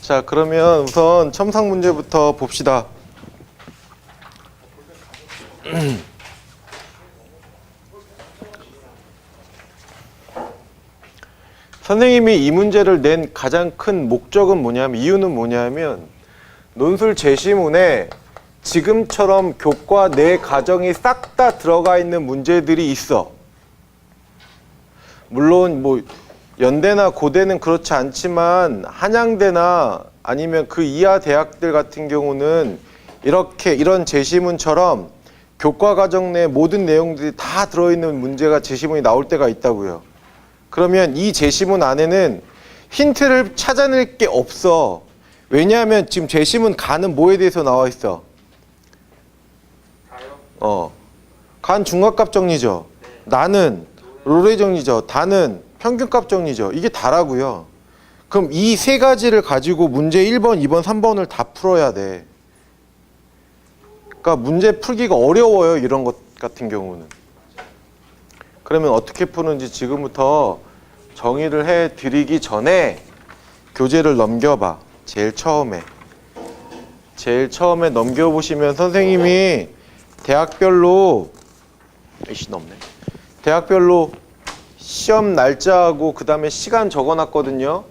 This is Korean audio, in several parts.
자, 그러면 우선 첨삭 문제부터 봅시다. 선생님이 이 문제를 낸 가장 큰 목적은 뭐냐면, 이유는 뭐냐면, 논술 제시문에 지금처럼 교과 내 과정이 싹 다 들어가 있는 문제들이 있어. 물론 뭐 연대나 고대는 그렇지 않지만 한양대나 아니면 그 이하 대학들 같은 경우는 이런 제시문처럼 교과 과정 내 모든 내용들이 다 들어있는 문제가 제시문이 나올 때가 있다고요. 그러면 이 제시문 안에는 힌트를 찾아낼 게 없어. 왜냐하면 지금 제시문 간은 뭐에 대해서 나와 있어? 간 중괄값 정리죠. 나는 로레 정리죠. 다는 평균값 정리죠. 이게 다라고요. 그럼 이 세 가지를 가지고 문제 1번, 2번, 3번을 다 풀어야 돼. 그러니까 문제 풀기가 어려워요. 이런 것 같은 경우는. 그러면 어떻게 푸는지 지금부터 정의를 해드리기 전에 교재를 넘겨봐. 제일 처음에 넘겨보시면 선생님이 대학별로 대학별로 시험 날짜하고 그 다음에 시간 적어놨거든요.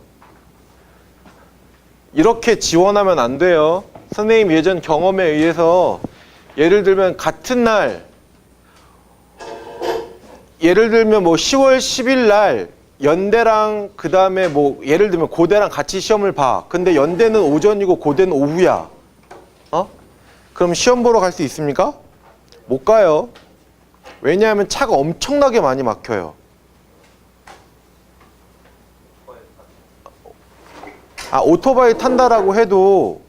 이렇게 지원하면 안 돼요. 선생님 예전 경험에 의해서 예를 들면 같은 날, 예를 들면 뭐 10월 10일 날 연대랑 그 다음에 뭐 예를 들면 고대랑 같이 시험을 봐. 근데 연대는 오전이고 고대는 오후야. 그럼 시험 보러 갈 수 있습니까? 못 가요. 왜냐하면 차가 엄청나게 많이 막혀요. 오토바이 탄다라고 해도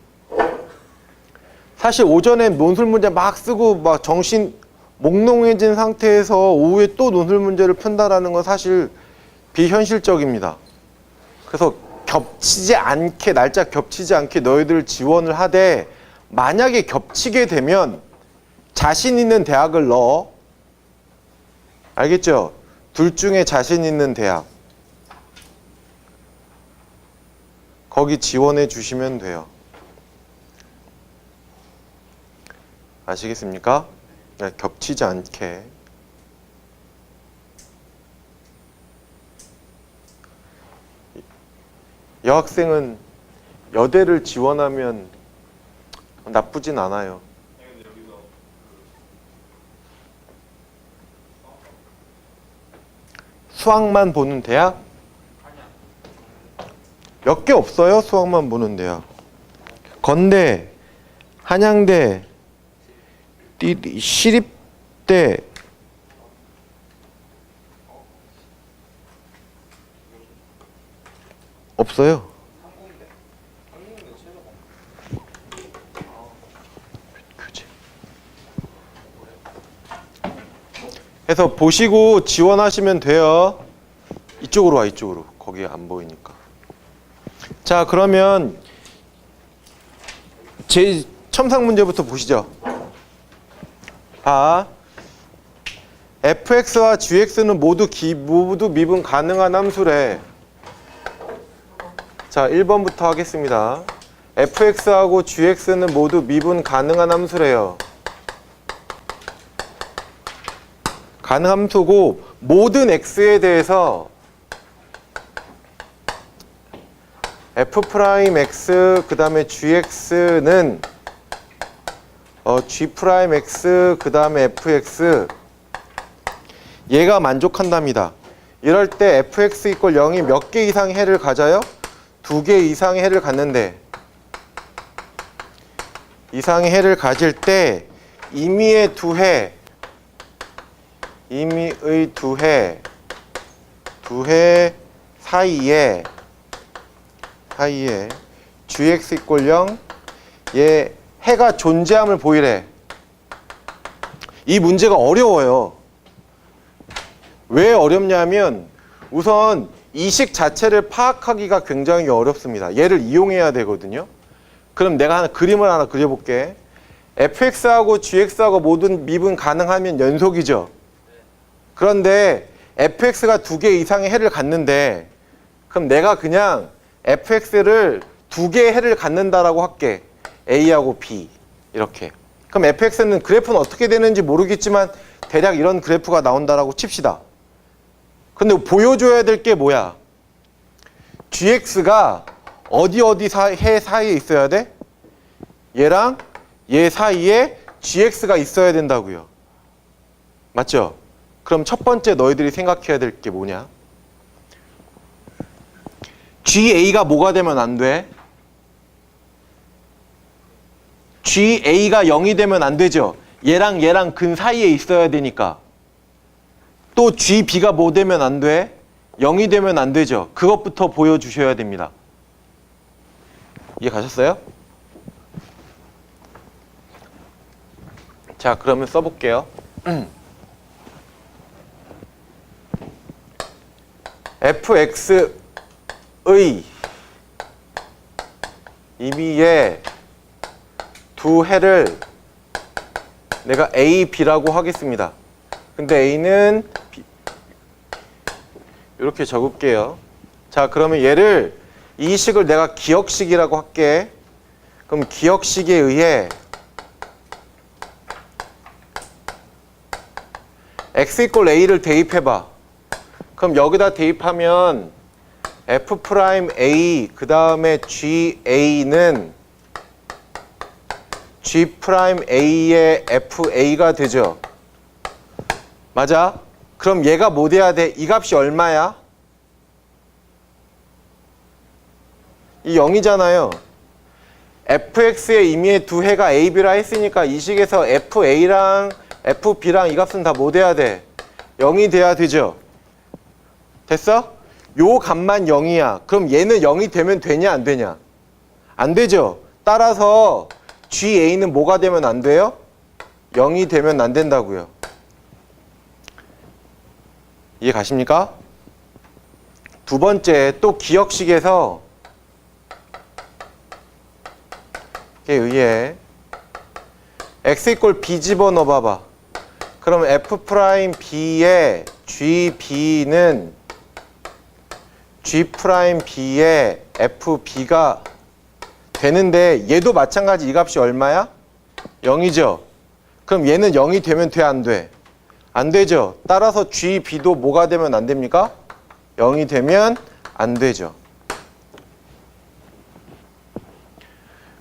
사실 오전에 논술 문제 막 쓰고 막 정신 몽롱해진 상태에서 오후에 또 논술 문제를 푼다라는 건 사실 비현실적입니다. 그래서 날짜 겹치지 않게 너희들 지원을 하되, 만약에 겹치게 되면 자신 있는 대학을 넣어. 알겠죠? 둘 중에 자신 있는 대학. 거기 지원해 주시면 돼요. 아시겠습니까? 겹치지 않게. 여학생은 여대를 지원하면 나쁘진 않아요. 수학만 보는 대학? 몇 개 없어요. 수학만 보는 대학. 건대, 한양대, 시립대, 없어요. 그래서 보시고 지원하시면 돼요. 이쪽으로 와, 이쪽으로. 거기 안 보이니까. 자, 그러면 제 첨삭 문제부터 보시죠. fx와 gx는 모두 미분 가능한 함수래. 자, 1번부터 하겠습니다. fx하고 gx는 모두 미분 가능한 함수래요. 가능한 함수고, 모든 x에 대해서 f'x 그 다음에 gx는 g'x 그 다음에 fx, 얘가 만족한답니다. 이럴 때 fx = 0이 몇 개 이상의 해를 가져요? 2개 이상의 해를 갖는데, 이상의 해를 가질 때 임의의 두 해 사이에 gx = 0, 얘 해가 존재함을 보이래. 이 문제가 어려워요. 왜 어렵냐면, 우선 이 식 자체를 파악하기가 굉장히 어렵습니다. 얘를 이용해야 되거든요. 그럼 내가 그림을 하나 그려볼게. fx하고 gx하고 모든 미분 가능하면 연속이죠. 그런데 fx가 2개 이상의 해를 갖는데, 그럼 내가 그냥 fx를 두 개의 해를 갖는다라고 할게. A하고 B 이렇게. 그럼 fx는 그래프는 어떻게 되는지 모르겠지만 대략 이런 그래프가 나온다라고 칩시다. 근데 보여줘야 될 게 뭐야? gx가 어디 해 사이에 있어야 돼? 얘랑 얘 사이에 gx가 있어야 된다고요. 맞죠? 그럼 첫 번째 너희들이 생각해야 될 게 뭐냐? GA가 뭐가 되면 안 돼? GA가 0이 되면 안 되죠. 얘랑 얘랑 근 사이에 있어야 되니까. 또 GB가 뭐 되면 안 돼? 0이 되면 안 되죠. 그것부터 보여주셔야 됩니다. 이해 가셨어요? 자, 그러면 써볼게요. fx의 임의의 두 해를 내가 A, B라고 하겠습니다. 근데 A는 B, 이렇게 적을게요. 자, 그러면 얘를 이 식을 내가 기억식이라고 할게. 그럼 기억식에 의해 x = A를 대입해봐. 그럼 여기다 대입하면 F'A 그 다음에 GA는 G'A의 FA가 되죠. 맞아? 그럼 얘가 뭐 돼야 돼? 이 값이 얼마야? 이 0이잖아요. fx의 임의의 두 해가 a, b라 했으니까 이 식에서 fa랑 fb랑 이 값은 다 뭐 돼야 돼? 0이 돼야 되죠. 됐어? 요 값만 0이야. 그럼 얘는 0이 되면 되냐 안 되냐? 안 되죠. 따라서 GA는 뭐가 되면 안 돼요? 0이 되면 안 된다고요. 이해 가십니까? 두 번째, 또 기억식에서 에 의해 x = b 집어넣어 봐봐. 그러면 F'B의 GB는 G'B의 FB가 되는데 얘도 마찬가지 이 값이 얼마야? 0이죠. 그럼 얘는 0이 되면 돼 안 돼? 안 되죠. 따라서 GB도 뭐가 되면 안 됩니까? 0이 되면 안 되죠.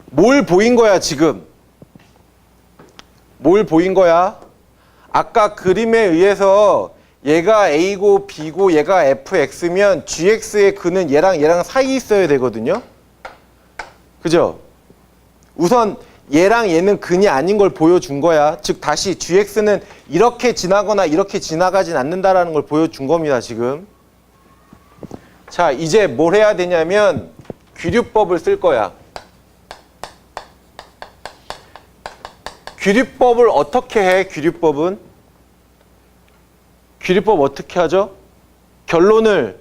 뭘 보인 거야 지금? 뭘 보인 거야? 아까 그림에 의해서 얘가 A고 B고 얘가 FX면 GX의 근은 얘랑 사이에 있어야 되거든요. 그죠? 우선 얘랑 얘는 근이 아닌 걸 보여준 거야. 즉 다시 GX는 이렇게 지나거나 이렇게 지나가진 않는다라는 걸 보여준 겁니다. 지금. 자, 이제 뭘 해야 되냐면 귀류법을 쓸 거야. 귀류법을 어떻게 해? 귀류법은? 귀류법 어떻게 하죠? 결론을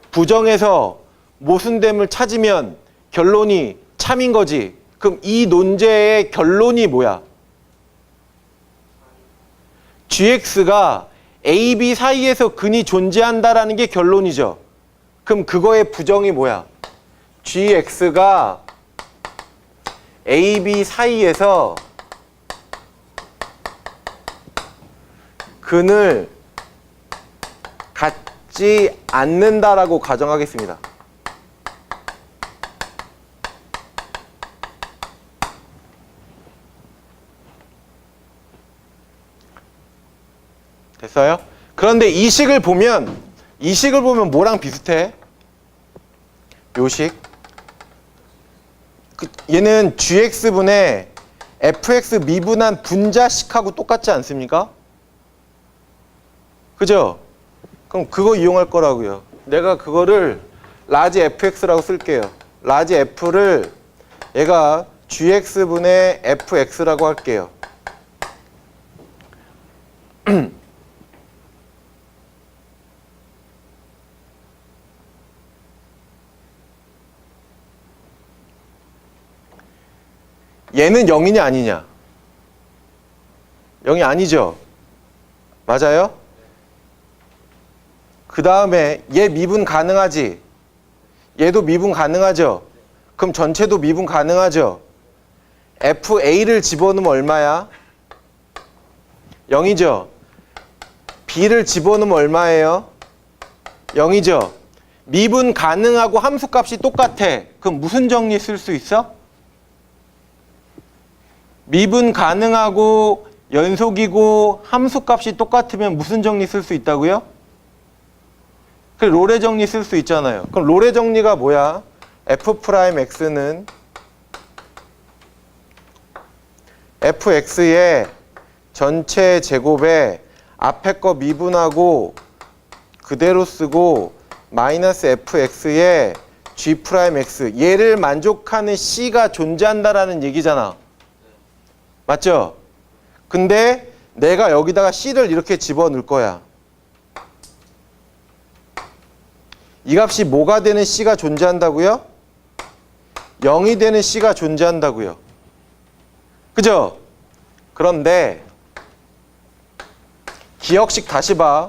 부정해서 모순됨을 찾으면 결론이 참인 거지. 그럼 이 논제의 결론이 뭐야? GX가 A, B 사이에서 근이 존재한다라는 게 결론이죠. 그럼 그거의 부정이 뭐야? GX가 A, B 사이에서 근을 갖지 않는다라고 가정하겠습니다. 됐어요? 그런데 이 식을 보면 뭐랑 비슷해? 요 식. 얘는 gx분의 fx 미분한 분자식하고 똑같지 않습니까? 그죠? 그럼 그거 이용할 거라고요. 내가 그거를 라지 fx라고 쓸게요. 라지 f를 얘가 gx분의 fx라고 할게요. 얘는 0이냐 아니냐? 0이 아니죠? 맞아요? 그 다음에 얘 미분 가능하지? 얘도 미분 가능하죠? 그럼 전체도 미분 가능하죠? FA를 집어넣으면 얼마야? 0이죠? B를 집어넣으면 얼마예요? 0이죠? 미분 가능하고 함수값이 똑같아. 그럼 무슨 정리 쓸 수 있어? 미분 가능하고 연속이고 함수값이 똑같으면 무슨 정리 쓸 수 있다고요? 그 롤의 정리 쓸 수 있잖아요. 그럼 롤의 정리가 뭐야? F'X는 fx의 전체 제곱에 앞에 거 미분하고 그대로 쓰고 마이너스 fx의 g'x 얘를 만족하는 c가 존재한다라는 얘기잖아. 맞죠? 근데 내가 여기다가 c를 이렇게 집어넣을 거야. 이 값이 뭐가 되는 c가 존재한다고요? 0이 되는 c가 존재한다고요. 그죠? 그런데 기억식 다시 봐.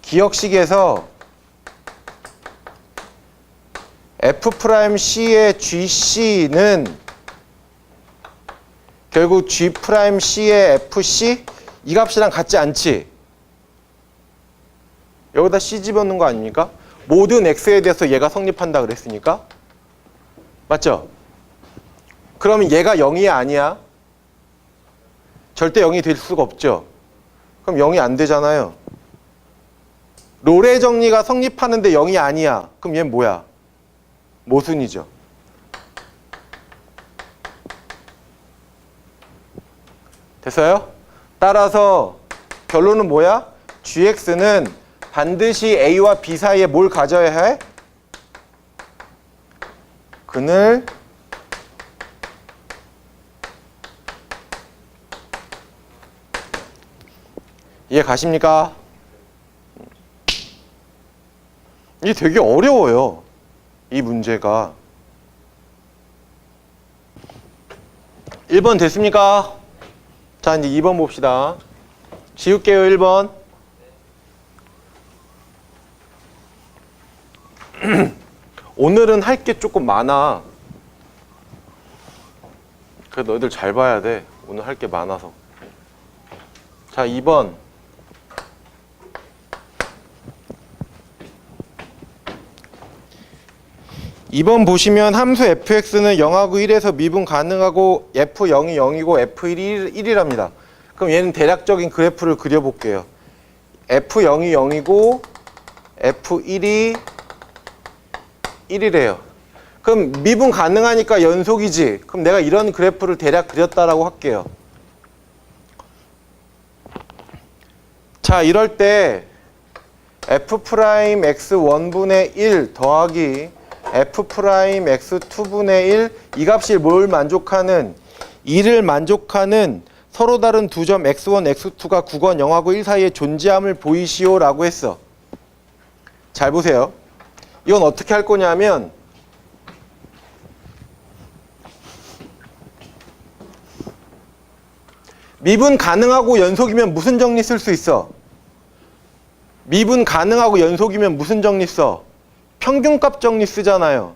기억식에서 F'C의 GC는 결국 G'C의 FC 이 값이랑 같지 않지? 여기다 C 집어넣는 거 아닙니까? 모든 X에 대해서 얘가 성립한다 그랬으니까 맞죠? 그러면 얘가 0이 아니야? 절대 0이 될 수가 없죠. 그럼 0이 안 되잖아요. 롤의 정리가 성립하는데 0이 아니야. 그럼 얘는 뭐야? 모순이죠. 됐어요? 따라서 결론은 뭐야? gx는 반드시 a와 b 사이에 뭘 가져야 해? 근을 이해 가십니까? 이게 되게 어려워요. 이 문제가. 1번 됐습니까? 자, 이제 2번 봅시다. 지울게요, 1번. 오늘은 할 게 조금 많아. 그래, 너희들 잘 봐야 돼. 오늘 할 게 많아서. 자, 2번. 2번 보시면 함수 fx는 0하고 1에서 미분 가능하고 f0이 0이고 f1이 1이랍니다. 그럼 얘는 대략적인 그래프를 그려볼게요. f0이 0이고 f1이 1이래요. 그럼 미분 가능하니까 연속이지. 그럼 내가 이런 그래프를 대략 그렸다라고 할게요. 자, 이럴 때 f'x1분의 1 더하기 f'x2분의 1 이 값이 뭘 만족하는 2를 만족하는 서로 다른 두 점 x1, x2가 구건 0하고 1 사이에 존재함을 보이시오 라고 했어. 잘 보세요. 이건 어떻게 할 거냐면 미분 가능하고 연속이면 무슨 정리 쓸 수 있어? 미분 가능하고 연속이면 무슨 정리 써? 평균값 정리 쓰잖아요.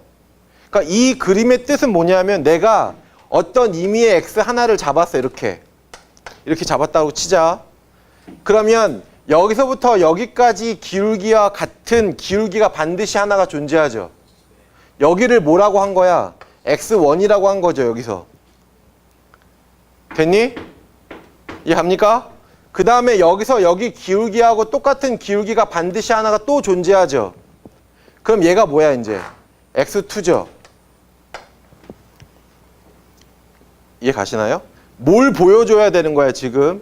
그러니까 이 그림의 뜻은 뭐냐면 내가 어떤 임의의 x 하나를 잡았어. 이렇게 잡았다고 치자. 그러면 여기서부터 여기까지 기울기와 같은 기울기가 반드시 하나가 존재하죠. 여기를 뭐라고 한 거야? x1이라고 한 거죠. 여기서. 됐니? 이해합니까? 그 다음에 여기서 여기 기울기하고 똑같은 기울기가 반드시 하나가 또 존재하죠. 그럼 얘가 뭐야 이제? x2죠. 이해 가시나요? 뭘 보여줘야 되는 거야 지금?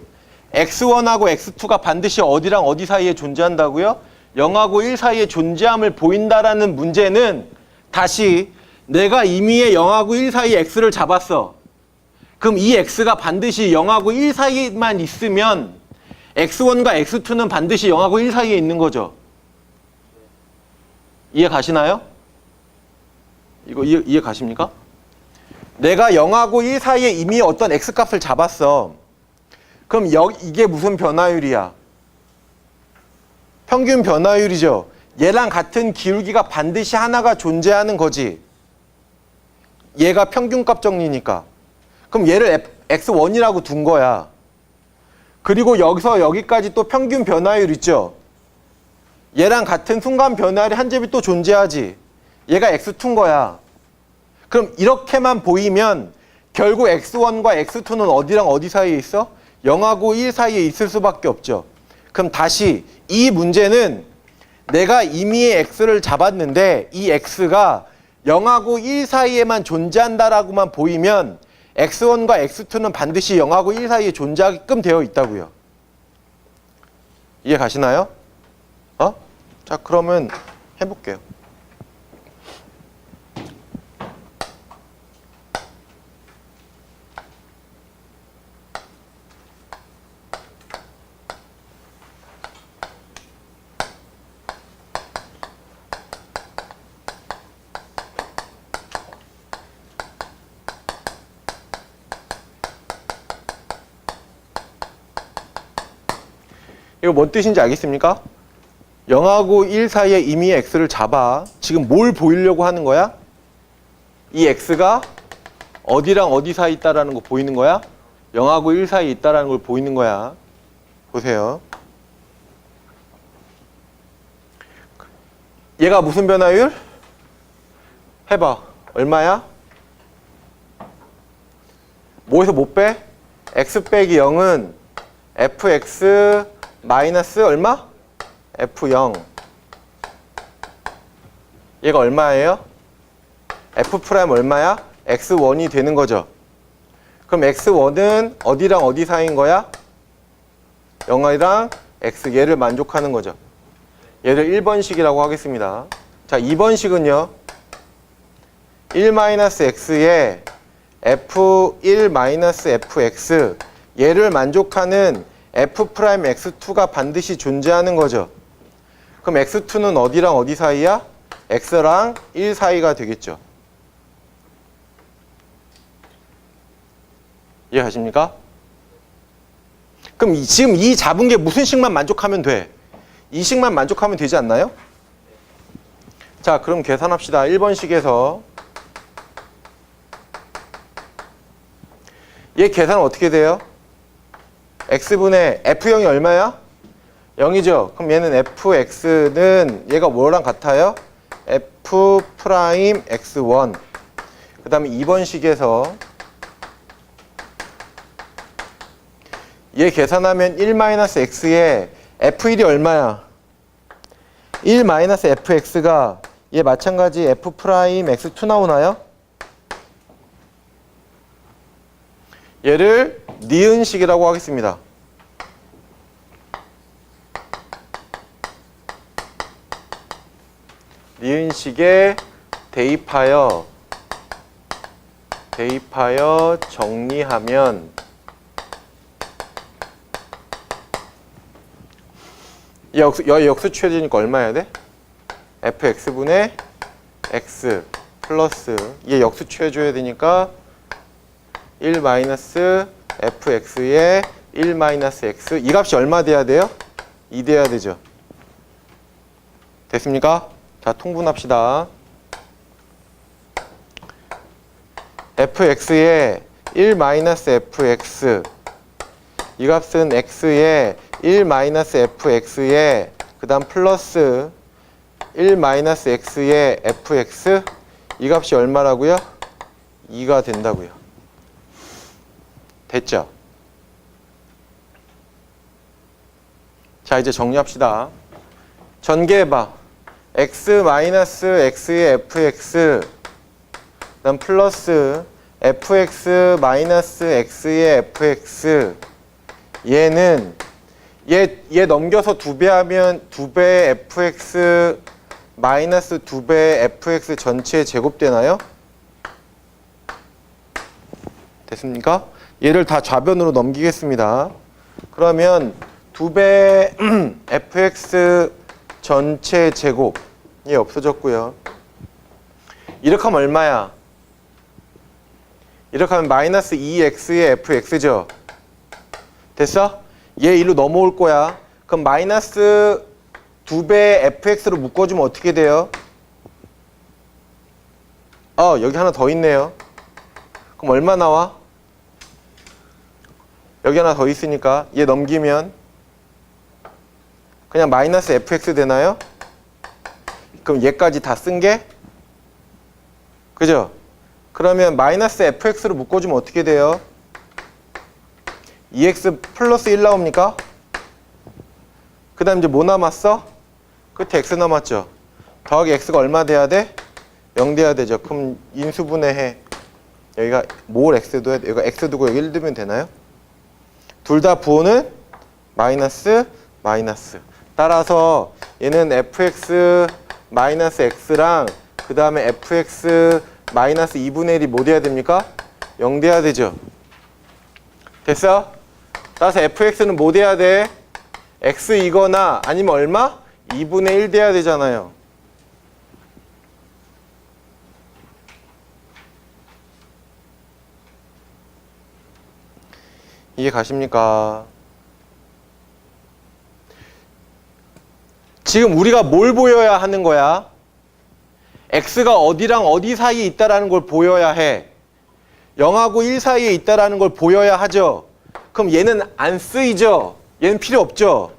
x1하고 x2가 반드시 어디랑 어디 사이에 존재한다고요? 0하고 1 사이에 존재함을 보인다라는 문제는 다시 내가 임의의 0하고 1 사이에 x를 잡았어. 그럼 이 x가 반드시 0하고 1 사이에만 있으면 x1과 x2는 반드시 0하고 1 사이에 있는 거죠. 이해 가시나요? 이거 이해 가십니까? 내가 0하고 1 사이에 이미 어떤 x값을 잡았어. 그럼 이게 무슨 변화율이야? 평균 변화율이죠. 얘랑 같은 기울기가 반드시 하나가 존재하는 거지. 얘가 평균값 정리니까. 그럼 얘를 x1이라고 둔 거야. 그리고 여기서 여기까지 또 평균 변화율 있죠? 얘랑 같은 순간 변화율이 한 잽이 또 존재하지. 얘가 x2인 거야. 그럼 이렇게만 보이면 결국 x1과 x2는 어디랑 어디 사이에 있어? 0하고 1 사이에 있을 수밖에 없죠. 그럼 다시 이 문제는 내가 임의의 x를 잡았는데 이 x가 0하고 1 사이에만 존재한다라고만 보이면 x1과 x2는 반드시 0하고 1 사이에 존재하게끔 되어 있다고요. 이해 가시나요? 자, 그러면 해볼게요. 이거 뭔 뜻인지 알겠습니까? 0하고 1 사이에 임의의 x를 잡아. 지금 뭘 보이려고 하는 거야? 이 x가 어디랑 어디 사이에 있다라는 거 보이는 거야? 0하고 1 사이에 있다라는 걸 보이는 거야. 보세요. 얘가 무슨 변화율? 해봐. 얼마야? 뭐에서 못 빼? x 빼기 0은 fx 마이너스 얼마? f0. 얘가 얼마예요? f 프라임 얼마야? x1이 되는 거죠. 그럼 x1은 어디랑 어디 사이인 거야? 0이랑 x, 얘를 만족하는 거죠. 얘를 1번식이라고 하겠습니다. 자, 2번식은요. 1-x에 f1-fx, 얘를 만족하는 f'x2가 반드시 존재하는 거죠. 그럼 x2는 어디랑 어디 사이야? x랑 1 사이가 되겠죠. 이해가십니까? 그럼 지금 이 잡은 게 무슨 식만 만족하면 돼? 이 식만 만족하면 되지 않나요? 자, 그럼 계산합시다. 1번식에서 얘 계산 어떻게 돼요? x분의 f0이 얼마야? 0이죠. 그럼 얘는 fx는 얘가 뭐랑 같아요? f 프라임 x1. 그 다음에 2번식에서 얘 계산하면 1-x에 f1이 얼마야? 1-fx가 얘 마찬가지 f 프라임 x2 나오나요? 얘를 니은식이라고 하겠습니다. 니은식에 대입하여 정리하면 역수 취해지니까 얼마 해야 돼? fx분의 x 플러스 얘 역수 취해줘야 되니까 1-fx에 1-x 이 값이 얼마 돼야 돼요? 2 돼야 되죠. 됐습니까? 자, 통분합시다. fx에 1-fx 이 값은 x에 1-fx에 그 다음 플러스 1-x에 fx 이 값이 얼마라고요? 2가 된다고요. 됐죠? 자, 이제 정리합시다. 전개해봐. x-x의 fx 그 다음 플러스 fx-x의 fx 얘는 얘 넘겨서 2배 하면 2배 fx 마이너스 2배 fx 전체 제곱되나요? 됐습니까? 얘를 다 좌변으로 넘기겠습니다. 그러면 2배 fx 전체 제곱 얘 없어졌고요. 이렇게 하면 얼마야? 이렇게 하면 마이너스 2x의 fx죠. 됐어? 얘 일로 넘어올 거야. 그럼 마이너스 2배 fx로 묶어주면 어떻게 돼요? 여기 하나 더 있네요. 그럼 얼마 나와? 여기 하나 더 있으니까 얘 넘기면 그냥 마이너스 fx 되나요? 그럼 얘까지 다 쓴 게? 그죠? 그러면 마이너스 fx로 묶어주면 어떻게 돼요? 2x 플러스 1 나옵니까? 그 다음 이제 뭐 남았어? 끝에 x 남았죠? 더하기 x가 얼마 돼야 돼? 0 돼야 되죠. 그럼 인수분해 해. 여기가 뭘 x 둬야 돼? 여기가 x 두고 여기 1 두면 되나요? 둘 다 부호는 마이너스 마이너스. 따라서 얘는 fx 마이너스 x랑 그 다음에 fx 마이너스 2분의 1이 뭐 돼야 됩니까? 0 돼야 되죠. 됐어? 따라서 fx는 뭐 돼야 돼? x이거나 아니면 얼마? 2분의 1 돼야 되잖아요. 이해 가십니까? 지금 우리가 뭘 보여야 하는 거야? x가 어디랑 어디 사이에 있다라는 걸 보여야 해. 0하고 1 사이에 있다라는 걸 보여야 하죠. 그럼 얘는 안 쓰이죠? 얘는 필요 없죠?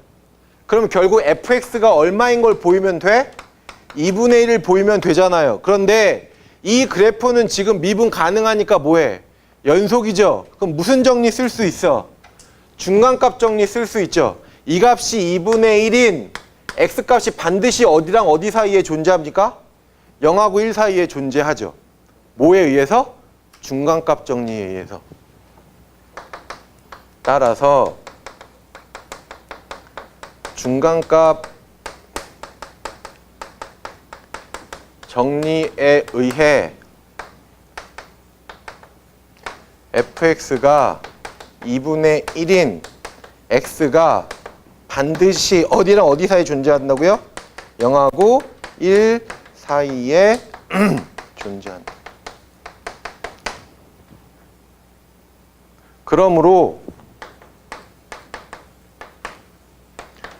그럼 결국 fx가 얼마인 걸 보이면 돼? 2분의 1을 보이면 되잖아요. 그런데 이 그래프는 지금 미분 가능하니까 뭐해? 연속이죠? 그럼 무슨 정리 쓸 수 있어? 중간값 정리 쓸 수 있죠? 이 값이 2분의 1인 x값이 반드시 어디랑 어디 사이에 존재합니까? 0하고 1 사이에 존재하죠. 뭐에 의해서? 중간값 정리에 의해서. 따라서 중간값 정리에 의해 fx가 2분의 1인 x가 반드시 어디랑 어디 사이에 존재한다고요? 0하고 1 사이에 존재한다. 그러므로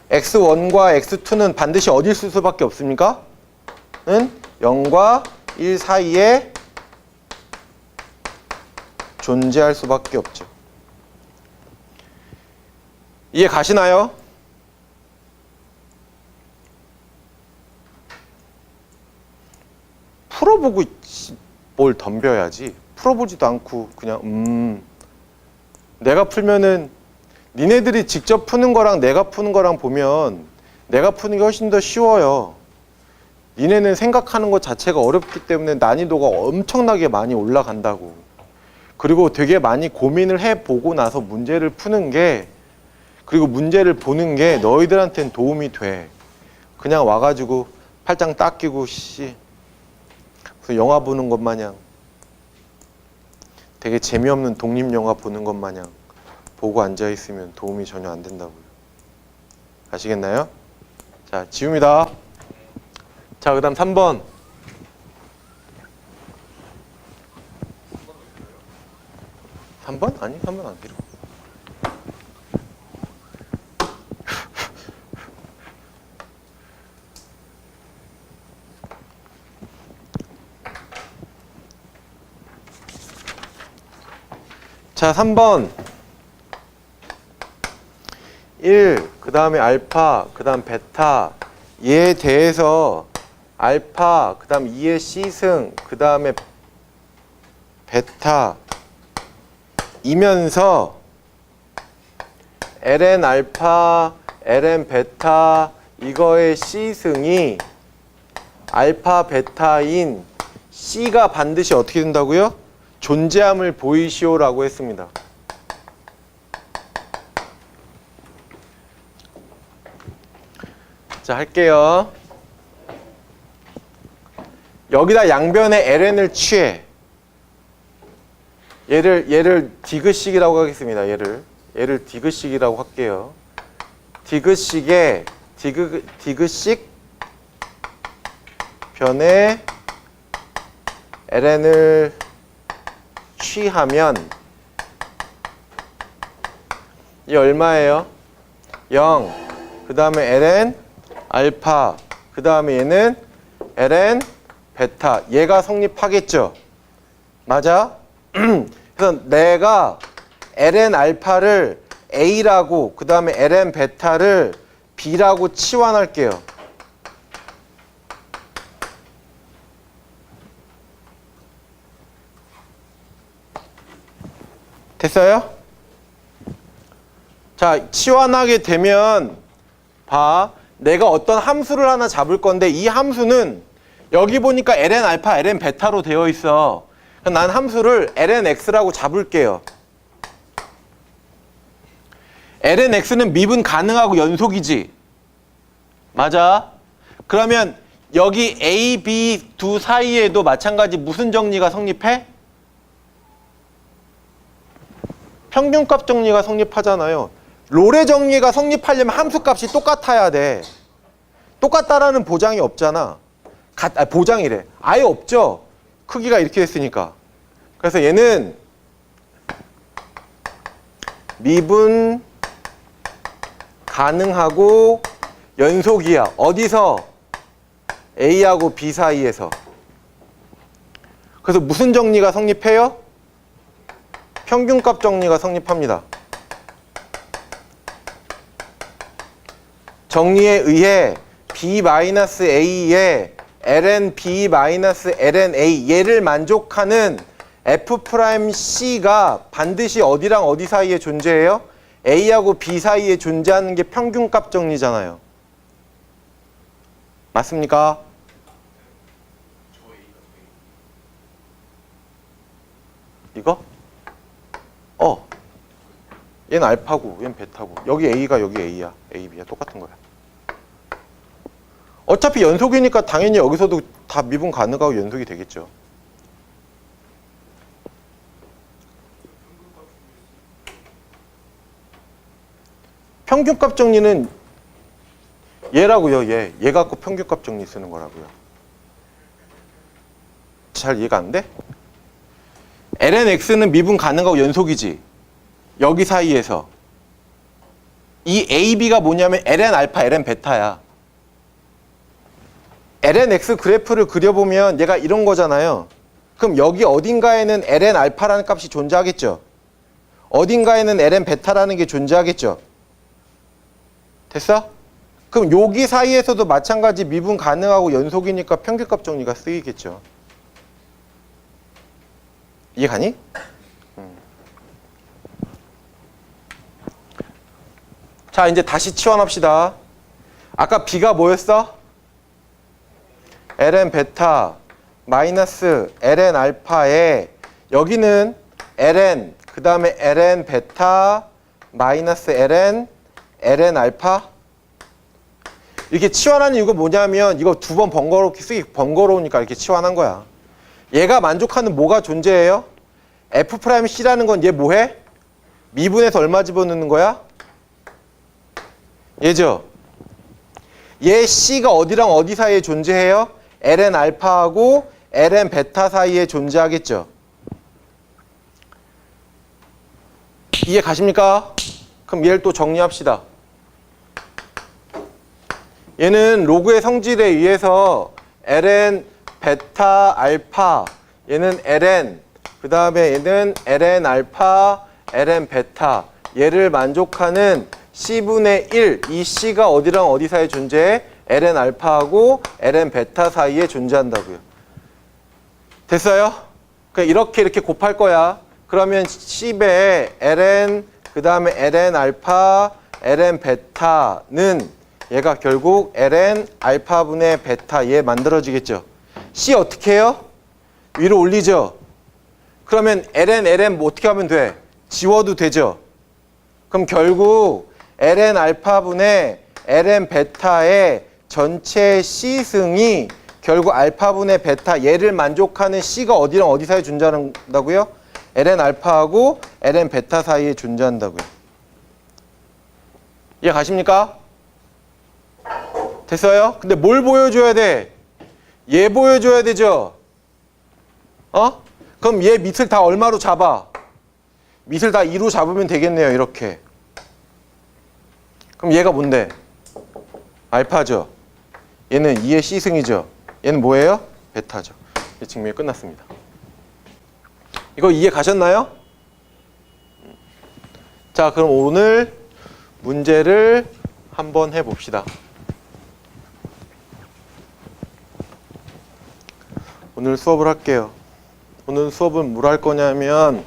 x1과 x2는 반드시 어딜 쓸 수밖에 없습니까? 는 0과 1 사이에 존재할 수밖에 없죠. 이해 가시나요? 풀어보고 있지. 뭘 덤벼야지. 풀어보지도 않고 그냥 내가 풀면은 니네들이 직접 푸는 거랑 내가 푸는 거랑 보면 내가 푸는 게 훨씬 더 쉬워요. 니네는 생각하는 것 자체가 어렵기 때문에 난이도가 엄청나게 많이 올라간다고. 그리고 되게 많이 고민을 해보고 나서 문제를 푸는 게, 그리고 문제를 보는 게 너희들한테는 도움이 돼. 그냥 와가지고 팔짱 딱 끼고 무슨 영화 보는 것 마냥, 되게 재미없는 독립영화 보는 것 마냥 보고 앉아있으면 도움이 전혀 안 된다고요. 아시겠나요? 자, 지웁니다. 자, 그 다음 3번. 아니, 3번 안 필요. 자, 3번. 1, 그 다음에 알파, 그 다음 베타. 얘에 대해서 알파, 그 다음 2의 C승, 그 다음에 베타 이면서 ln 알파, ln 베타 이거의 C승이 알파, 베타인 C가 반드시 어떻게 된다고요? 존재함을 보이시오라고 했습니다. 자, 할게요. 여기다 양변에 ln을 취해. 얘를 디귿식이라고 하겠습니다. 얘를 디귿식이라고 할게요. 디귿식에 디귿식 변에 ln을 취하면 이 얼마예요? 0. 그 다음에 ln 알파. 그 다음에 얘는 ln 베타 얘가 성립하겠죠. 맞아? 그래서 내가 ln 알파를 A라고 그 다음에 ln 베타를 B라고 치환할게요. 됐어요? 자, 치환하게 되면 봐. 내가 어떤 함수를 하나 잡을 건데 이 함수는 여기 보니까 ln 알파, ln 베타로 되어 있어. 난 함수를 ln x라고 잡을게요. ln x는 미분 가능하고 연속이지. 맞아. 그러면 여기 a, b 두 사이에도 마찬가지 무슨 정리가 성립해? 평균값 정리가 성립하잖아요. 롤의 정리가 성립하려면 함수값이 똑같아야 돼. 똑같다라는 보장이 없잖아. 보장이래. 아예 없죠. 크기가 이렇게 됐으니까. 그래서 얘는 미분 가능하고 연속이야. 어디서? A하고 B 사이에서. 그래서 무슨 정리가 성립해요? 평균값 정리가 성립합니다. 정리에 의해 B-A의 ln B-ln A 얘를 만족하는 F'C가 반드시 어디랑 어디 사이에 존재해요? A하고 B 사이에 존재하는 게 평균값 정리잖아요. 맞습니까? 이거? 얘는 알파고 얘는 베타고 여기 A가 여기 A야. A, B야. 똑같은 거야. 어차피 연속이니까 당연히 여기서도 다 미분 가능하고 연속이 되겠죠. 평균값 정리는 얘라고요. 얘 갖고 평균값 정리 쓰는 거라고요. 잘 이해가 안 돼? ln x는 미분 가능하고 연속이지. 여기 사이에서 이 a, b가 뭐냐면 ln 알파, ln 베타야. ln x 그래프를 그려보면 얘가 이런 거잖아요. 그럼 여기 어딘가에는 ln 알파라는 값이 존재하겠죠. 어딘가에는 ln 베타라는 게 존재하겠죠. 됐어? 그럼 여기 사이에서도 마찬가지 미분 가능하고 연속이니까 평균값 정리가 쓰이겠죠. 이해가니? 자, 이제 다시 치환합시다. 아까 B가 뭐였어? ln 베타 마이너스 ln 알파에 여기는 ln 그 다음에 ln 베타 마이너스 ln 알파 이렇게 치환하는 이유가 뭐냐면 이거 두 번 번거롭게 쓰기 번거로우니까 이렇게 치환한 거야. 얘가 만족하는 뭐가 존재해요? F'C라는 건 얘 뭐해? 미분에서 얼마 집어넣는 거야? 얘죠? 얘 C가 어디랑 어디 사이에 존재해요? ln 알파하고 ln 베타 사이에 존재하겠죠? 이해 가십니까? 그럼 얘를 또 정리합시다. 얘는 로그의 성질에 의해서 ln 베타 알파 얘는 ln 그 다음에 얘는 ln 알파 ln 베타 얘를 만족하는 C분의 1 이 C가 어디랑 어디 사이에 존재해? ln 알파하고 ln 베타 사이에 존재한다고요. 됐어요? 그냥 이렇게 곱할 거야. 그러면 C배에 ln 그 다음에 ln 알파 ln 베타는 얘가 결국 ln 알파분의 베타 얘 만들어지겠죠. C 어떻게 해요? 위로 올리죠. 그러면 ln 뭐 어떻게 하면 돼? 지워도 되죠. 그럼 결국 ln 알파분의 ln 베타의 전체 C승이 결국 알파분의 베타 얘를 만족하는 C가 어디랑 어디 사이에 존재한다고요? ln 알파하고 ln 베타 사이에 존재한다고요. 이해 가십니까? 됐어요? 근데 뭘 보여줘야 돼? 얘 보여줘야 되죠? 그럼 얘 밑을 다 얼마로 잡아? 밑을 다 2로 잡으면 되겠네요. 이렇게. 그럼 얘가 뭔데? 알파죠. 얘는 2의 C승이죠. 얘는 뭐예요? 베타죠. 이 증명이 끝났습니다. 이거 이해 가셨나요? 자, 그럼 오늘 문제를 한번 해봅시다. 오늘 수업을 할게요. 오늘 수업은 뭘 할 거냐면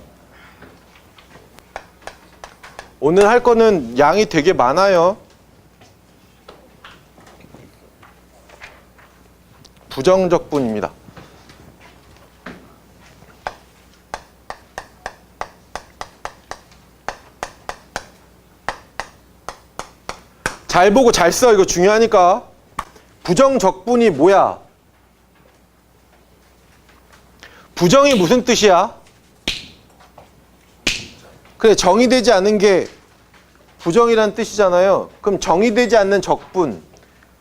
오늘 할 거는 양이 되게 많아요. 부정적분입니다. 잘 보고 잘 써. 이거 중요하니까. 부정적분이 뭐야? 부정이 무슨 뜻이야? 그래, 정의되지 않은 게 부정이란 뜻이잖아요. 그럼 정의되지 않는 적분,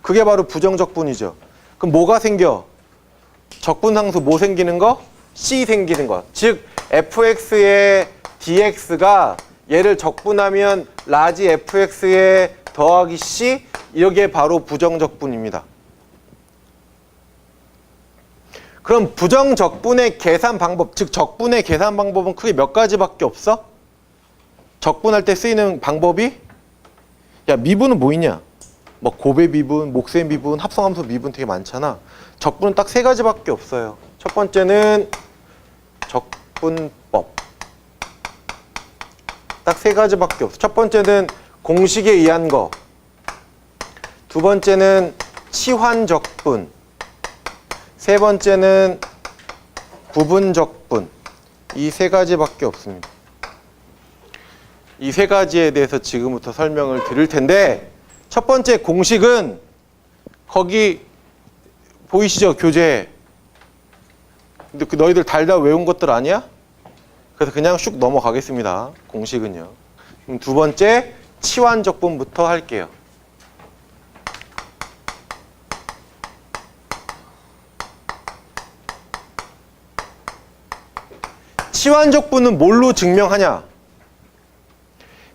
그게 바로 부정적분이죠. 그럼 뭐가 생겨? 적분상수 뭐 생기는 거? C 생기는 거. 즉 fx의 dx가 얘를 적분하면 라지 fx에 더하기 c, 이게 바로 부정적분입니다. 그럼 부정적분의 계산 방법, 즉 적분의 계산 방법은 크게 몇 가지밖에 없어? 적분할 때 쓰이는 방법이, 야, 미분은 뭐 있냐? 뭐 곱의 미분, 몫의 미분, 합성함수 미분 되게 많잖아. 적분은 딱 세 가지밖에 없어요. 첫 번째는 적분법. 딱 세 가지밖에 없어. 첫 번째는 공식에 의한 거. 두 번째는 치환적분. 세 번째는 부분적분. 이 세 가지밖에 없습니다. 이 세 가지에 대해서 지금부터 설명을 드릴 텐데, 첫 번째 공식은 거기 보이시죠? 교재. 근데 너희들 달다 외운 것들 아니야? 그래서 그냥 슉 넘어가겠습니다. 공식은요. 그럼 두 번째 치환적분부터 할게요. 치환적분은 뭘로 증명하냐?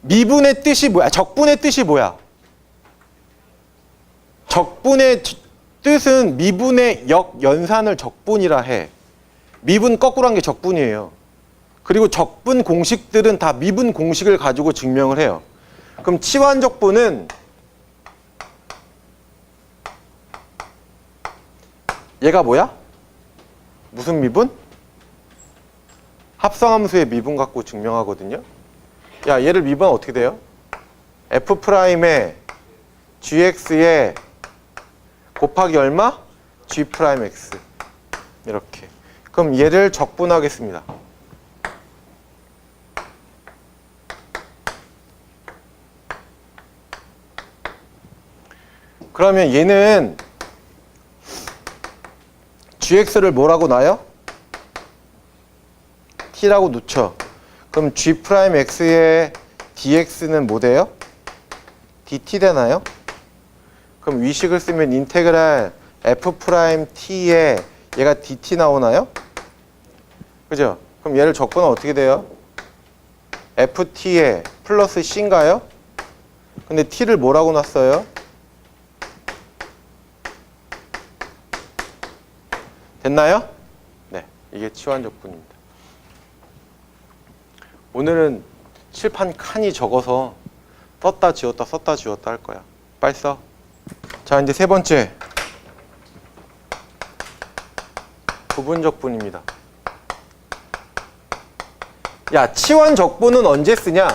미분의 뜻이 뭐야? 적분의 뜻이 뭐야? 적분의 뜻은 미분의 역연산을 적분이라 해. 미분 거꾸로 한 게 적분이에요. 그리고 적분 공식들은 다 미분 공식을 가지고 증명을 해요. 그럼 치환적분은 얘가 뭐야? 무슨 미분? 합성함수의 미분 갖고 증명하거든요. 야, 얘를 미분하면 어떻게 돼요? F'의 gx에 곱하기 얼마? g'x. 이렇게. 그럼 얘를 적분하겠습니다. 그러면 얘는 gx를 뭐라고 놔요? t라고 놓죠. 그럼 g'x의 dx는 뭐 돼요? dt 되나요? 그럼 위식을 쓰면 인테그랄 f't에 얘가 dt 나오나요? 그죠? 그럼 얘를 적분하면 어떻게 돼요? ft에 플러스 c인가요? 근데 t를 뭐라고 놨어요? 됐나요? 네, 이게 치환적분입니다. 오늘은 칠판 칸이 적어서 썼다 지웠다 썼다 지웠다 할 거야. 빨리 써. 자, 이제 세 번째 부분적분입니다. 야, 치환적분은 언제 쓰냐?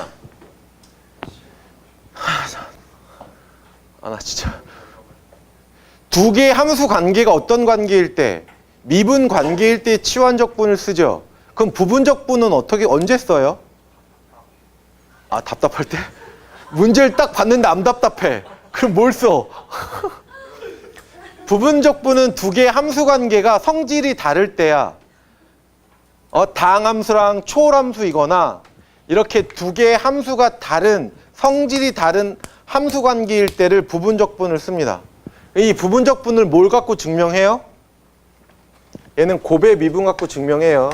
나 진짜 두 개의 함수 관계가 어떤 관계일 때, 미분 관계일 때 치환적분을 쓰죠. 그럼 부분적분은 언제 써요? 아, 답답할 때? 문제를 딱 봤는데 안 답답해. 그럼 뭘 써? 부분적분은 두 개의 함수 관계가 성질이 다를 때야. 다항함수랑 초월함수이거나 이렇게 두 개의 함수가 다른, 성질이 다른 함수 관계일 때를 부분적분을 씁니다. 이 부분적분을 뭘 갖고 증명해요? 얘는 곱의 미분 갖고 증명해요.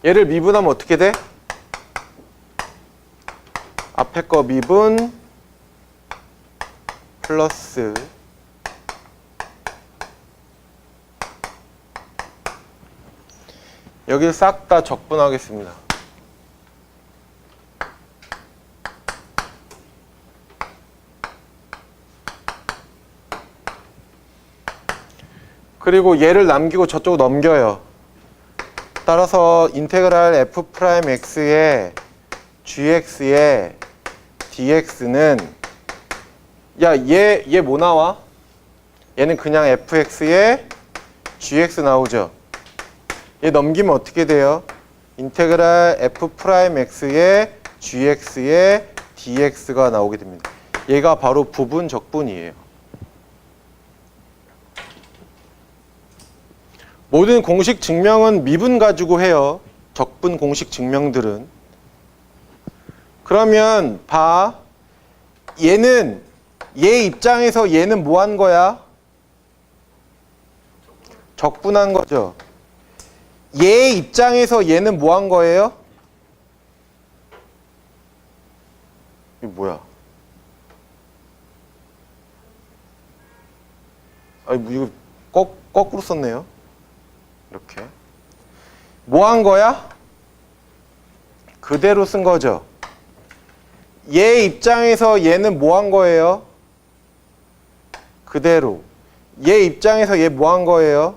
얘를 미분하면 어떻게 돼? 앞에 거 미분 플러스 여길 싹 다 적분하겠습니다. 그리고 얘를 남기고 저쪽으로 넘겨요. 따라서 인테그랄 f'x의 gx의 dx는 얘 뭐 나와? 얘는 그냥 fx의 gx 나오죠. 얘 넘기면 어떻게 돼요? 인테그랄 f'x의 gx의 dx가 나오게 됩니다. 얘가 바로 부분 적분이에요. 모든 공식 증명은 미분 가지고 해요. 적분 공식 증명들은. 그러면 봐. 얘는 얘 입장에서 얘는 뭐 한 거야? 적분한 거죠. 얘 입장에서 얘는 뭐 한 거예요? 이게 뭐야? 아니 뭐 이거 거꾸로 썼네요. 이렇게 뭐 한 거야? 그대로 쓴 거죠. 얘 입장에서 얘는 뭐 한 거예요? 그대로. 얘 입장에서 얘 뭐 한 거예요?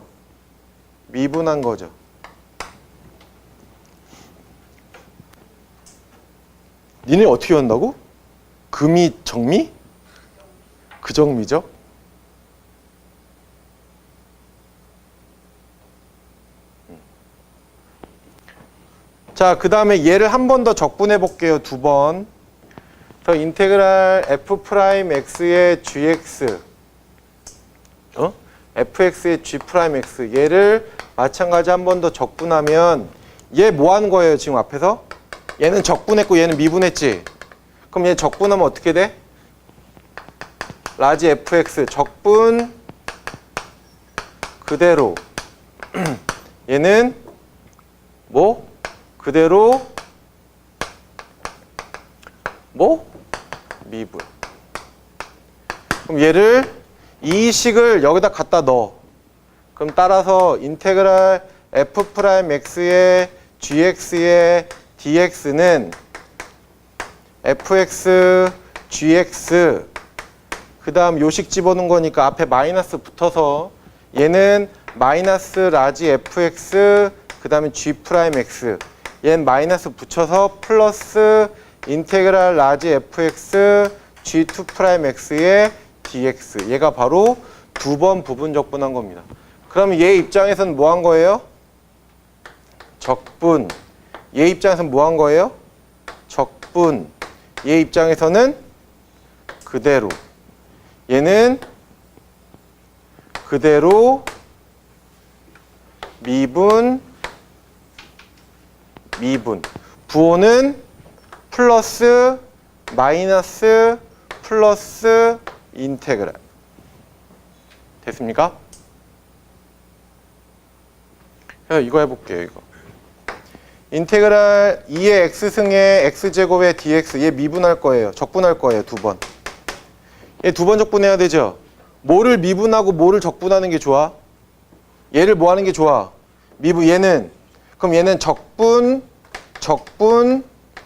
미분한 거죠. 니네 어떻게 한다고? 금이 정미? 그 정미죠? 자, 그 다음에 얘를 한 번 더 적분해 볼게요. 두 번. 더 인테그랄 f'x의 gx fx의 g'x 얘를 마찬가지 한 번 더 적분하면 얘 뭐 하는 거예요? 지금 앞에서? 얘는 적분했고 얘는 미분했지? 그럼 얘 적분하면 어떻게 돼? 라지 fx 적분 그대로 얘는 뭐? 그대로 뭐? 미분. 그럼 얘를 이 식을 여기다 갖다 넣어. 그럼 따라서 인테그랄 f'x의 gx의 dx는 fx gx 그 다음 요식 집어넣은 거니까 앞에 마이너스 붙어서 얘는 마이너스 라지 fx 그 다음에 g'x 얘는 마이너스 붙여서 플러스 인테그랄 라지 fx g2'x의 dx 얘가 바로 두 번 부분 적분한 겁니다. 그럼 얘 입장에서는 뭐 한 거예요? 적분. 얘 입장에서는 뭐 한 거예요? 적분. 얘 입장에서는 그대로. 얘는 그대로 미분 부호는 플러스 마이너스 플러스 인테그랄 됐습니까? 이거 해볼게요. 이거 인테그랄 2의 x승의 x제곱의 dx 얘 미분할 거예요. 적분할 거예요. 두 번. 얘 두 번 적분해야 되죠. 뭐를 미분하고 뭐를 적분하는 게 좋아? 얘를 뭐 하는 게 좋아? 미분. 얘는 그럼 얘는 적분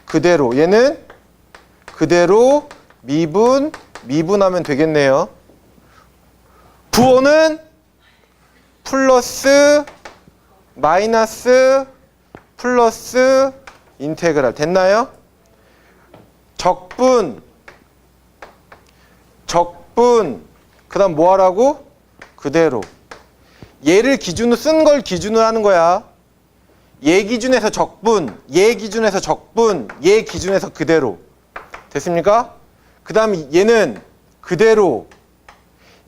그대로 얘는 그대로 미분하면 되겠네요. 부호는 플러스 마이너스 플러스 인테그랄 됐나요? 적분 그 다음 뭐 하라고? 그대로 얘를 기준으로 쓴 걸 기준으로 하는 거야. 얘 기준에서 적분, 얘 기준에서 적분, 얘 기준에서 그대로 됐습니까? 그 다음 얘는 그대로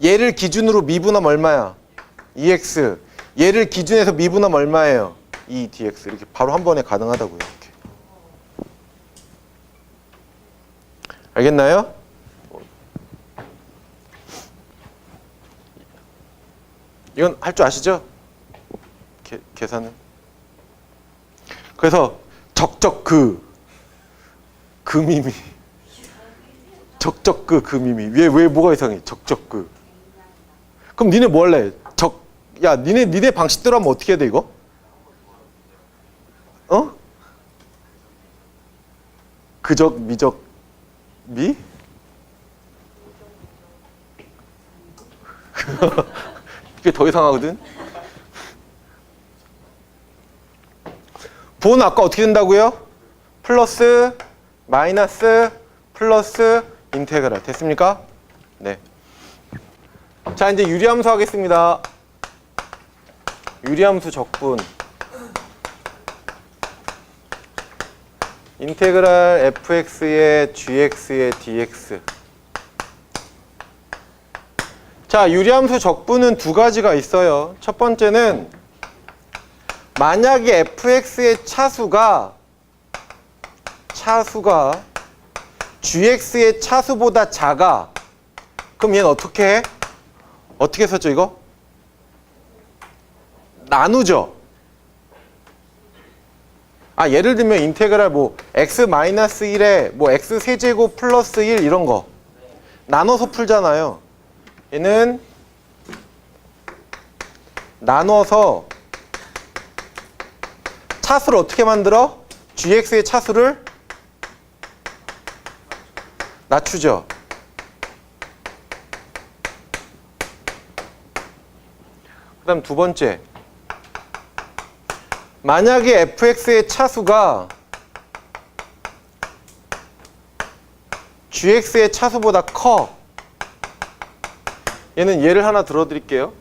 얘를 기준으로 미분하면 얼마야? 2x 얘를 기준에서 미분하면 얼마예요? 2dx 이렇게 바로 한 번에 가능하다고요. 이렇게. 알겠나요? 이건 할 줄 아시죠? 계산은. 그래서 적적 미미 적적 미미 왜 뭐가 이상해? 적적 그럼 니네 뭐 할래? 니네 방식대로 하면 어떻게 해야 돼 이거? 그적, 미적, 미? 이게 더 이상하거든? 부호는 아까 어떻게 된다고요? 플러스, 마이너스, 플러스, 인테그랄. 됐습니까? 네. 자, 이제 유리함수 하겠습니다. 유리함수 적분. 인테그랄 fx의 gx의 dx. 자, 유리함수 적분은 두 가지가 있어요. 첫 번째는 만약에 fx의 차수가 gx의 차수보다 작아. 그럼 얘는 어떻게 해? 어떻게 썼죠, 이거? 나누죠. 아, 예를 들면 인테그랄 뭐 x-1에 뭐 x세제곱 플러스 1 이런 거 나눠서 풀잖아요. 얘는 나눠서 차수를 어떻게 만들어? gx의 차수를 낮추죠. 그 다음 두 번째, 만약에 fx의 차수가 gx의 차수보다 커. 얘는 예를 하나 들어드릴게요.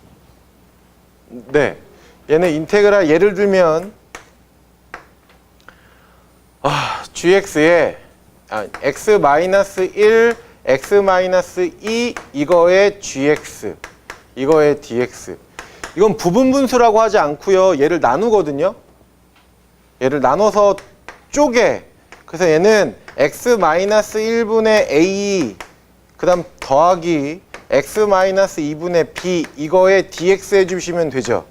네, 얘는 인테그랄 예를 들면 gx의 x-1, x-2 이거의 gx, 이거의 dx. 이건 부분분수라고 하지 않고요. 얘를 나누거든요. 얘를 나눠서 쪼개. 그래서 얘는 x-1분의 a 그 다음 더하기 x-2분의 b 이거에 dx 해주시면 되죠.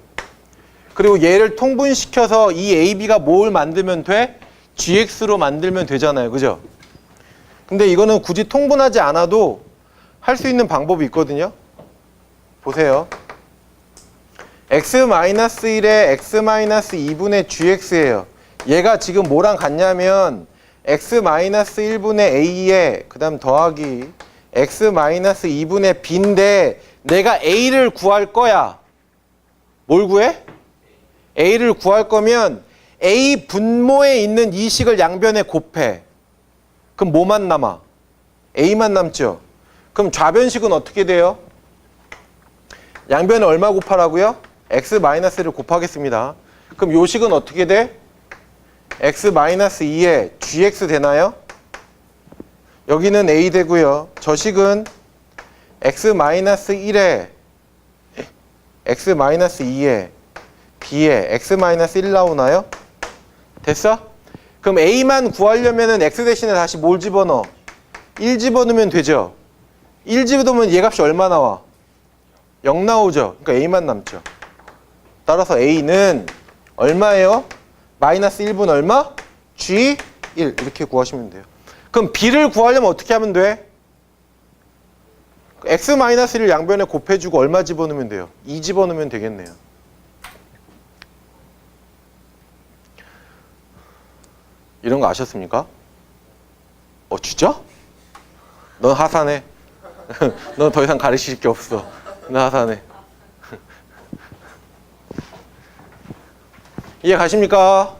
그리고 얘를 통분시켜서 이 ab가 뭘 만들면 돼? gx로 만들면 되잖아요. 그죠? 근데 이거는 굳이 통분하지 않아도 할 수 있는 방법이 있거든요. 보세요. x-1에 x-2분의 gx예요. 얘가 지금 뭐랑 같냐면 x-1분의 a에 그 다음 더하기 x-2분의 b인데 내가 a를 구할 거야. 뭘 구해? a를 구할 거면 a 분모에 있는 이 식을 양변에 곱해. 그럼 뭐만 남아? a만 남죠. 그럼 좌변식은 어떻게 돼요? 양변에 얼마 곱하라고요? x-를 곱하겠습니다. 그럼 요 식은 어떻게 돼? x-2에 gx 되나요? 여기는 a 되고요. 저 식은 x-1에 x-2에 b에 x-1 나오나요? 됐어? 그럼 a만 구하려면은 x 대신에 다시 뭘 집어넣어? 1 집어넣으면 되죠. 1 집어넣으면 얘 값이 얼마 나와? 0 나오죠. 그러니까 a만 남죠. 따라서 a는 얼마예요? 마이너스 1분 얼마? g1 이렇게 구하시면 돼요. 그럼 b를 구하려면 어떻게 하면 돼? x-1을 양변에 곱해주고 얼마 집어넣으면 돼요? 2 집어넣으면 되겠네요. 이런 거 아셨습니까? 진짜? 넌 하산해. 넌 더 이상 가르칠 게 없어. 넌 하산해. 이해 가십니까?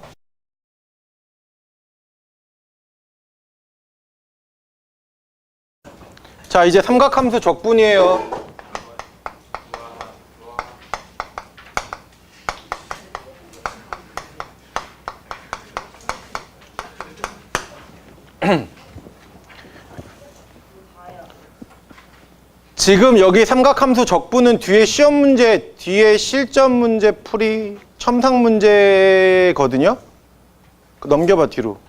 자, 이제 삼각함수 적분이에요. 지금 여기 삼각함수 적분은 뒤에 시험 문제, 뒤에 실전 문제 풀이 첨삭 문제거든요. 넘겨봐 뒤로.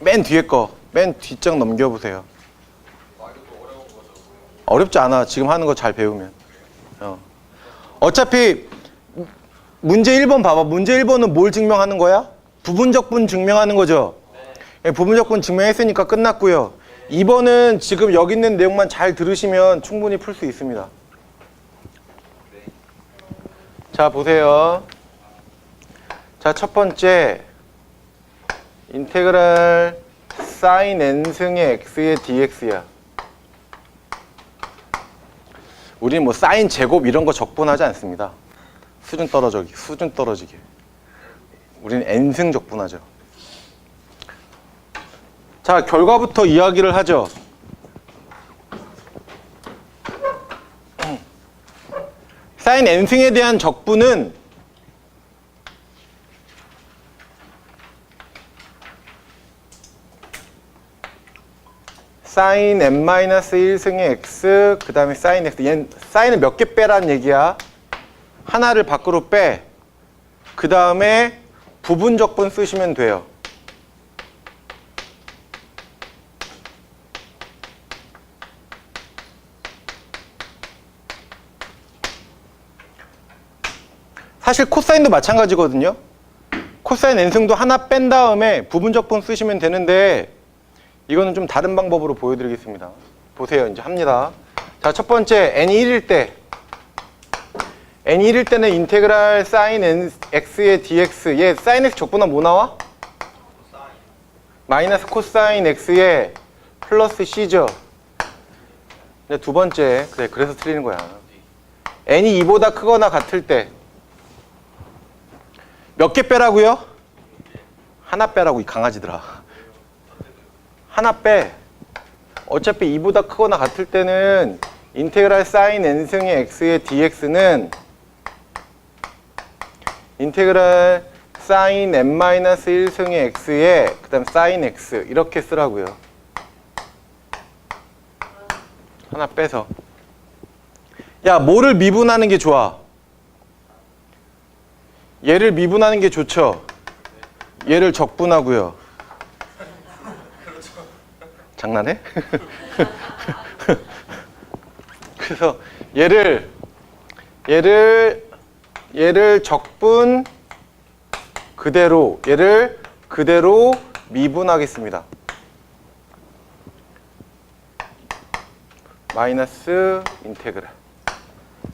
맨 뒤에 거, 맨 뒷장 넘겨보세요. 어렵지 않아. 지금 하는 거 잘 배우면. 어차피 문제 1번 봐봐. 문제 1번은 뭘 증명하는 거야? 부분적분 증명하는 거죠. 부분적분 증명했으니까 끝났고요. 2번은 지금 여기 있는 내용만 잘 들으시면 충분히 풀 수 있습니다. 자, 보세요. 자, 첫 번째 인테그랄 사인 n승의 x의 dx야. 우리는 뭐 사인 제곱 이런 거 적분하지 않습니다. 수준 떨어지게. 우리는 n승 적분하죠. 자, 결과부터 이야기를 하죠. 사인 n승에 대한 적분은 사인 n-1승의 x, 그 다음에 사인 x. 얘는 사인을 몇 개 빼라는 얘기야. 하나를 밖으로 빼. 그 다음에 부분 적분 쓰시면 돼요. 사실 코사인도 마찬가지거든요. 코사인 n승도 하나 뺀 다음에 부분 적분 쓰시면 되는데 이거는 좀 다른 방법으로 보여드리겠습니다. 보세요. 이제 합니다. 자, 첫 번째 n이 1일 때 n이 1일 때는 인테그랄 사인 x의 dx. 얘 사인 x 적분하면 뭐 나와? 마이너스 코사인 x의 플러스 c죠. 이제 두 번째, 그래, 그래서 틀리는 거야. n이 2보다 크거나 같을 때 몇 개 빼라고요? 하나 빼라고, 이 강아지들아. 하나 빼. 어차피 2보다 크거나 같을 때는 인테그랄 사인 n승의 x의 dx는 인테그랄 사인 n-1승의 x의 그 다음 사인 x 이렇게 쓰라고요. 하나 빼서. 야, 뭐를 미분하는 게 좋아? 얘를 미분하는 게 좋죠? 얘를 적분하고요. 장난해? 그래서 얘를 적분 그대로, 얘를 그대로 미분하겠습니다. 마이너스 인테그랄.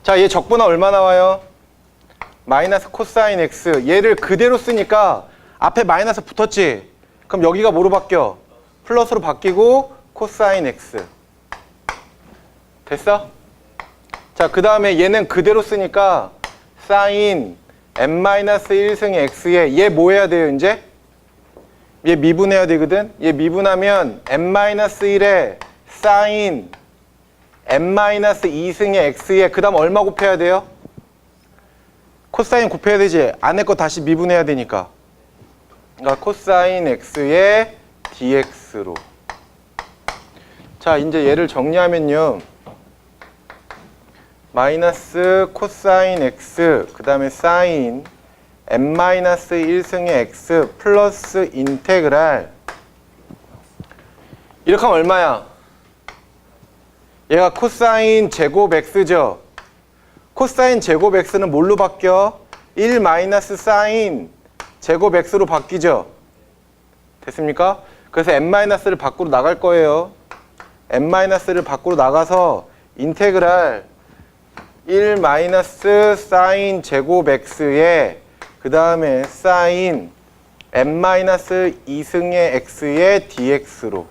자, 얘 적분하 얼마 나와요? 마이너스 코사인 x. 얘를 그대로 쓰니까 앞에 마이너스 붙었지? 그럼 여기가 뭐로 바뀌어? 플러스로 바뀌고 코사인 x. 됐어? 자, 그 다음에 얘는 그대로 쓰니까 사인 n-1승의 x에 얘 뭐 해야 돼요, 이제? 얘 미분해야 되거든? 얘 미분하면 n-1에 사인 n-2승의 x에 그 다음 얼마 곱해야 돼요? 코사인 곱해야 되지. 안에 거 다시 미분해야 되니까. 그러니까 코사인 x의 dx로. 자, 이제 얘를 정리하면요. 마이너스 코사인 x, 그 다음에 사인 n-1승의 x 플러스 인테그랄. 이렇게 하면 얼마야? 얘가 코사인 제곱 x죠. 코사인 제곱 x는 뭘로 바뀌어? 1 마이너스 사인 제곱 x로 바뀌죠. 됐습니까? 그래서 n-를 밖으로 나갈 거예요. n-를 밖으로 나가서 인테그랄 1 마이너스 사인 제곱 x에 그 다음에 사인 n-2승의 x의 dx로.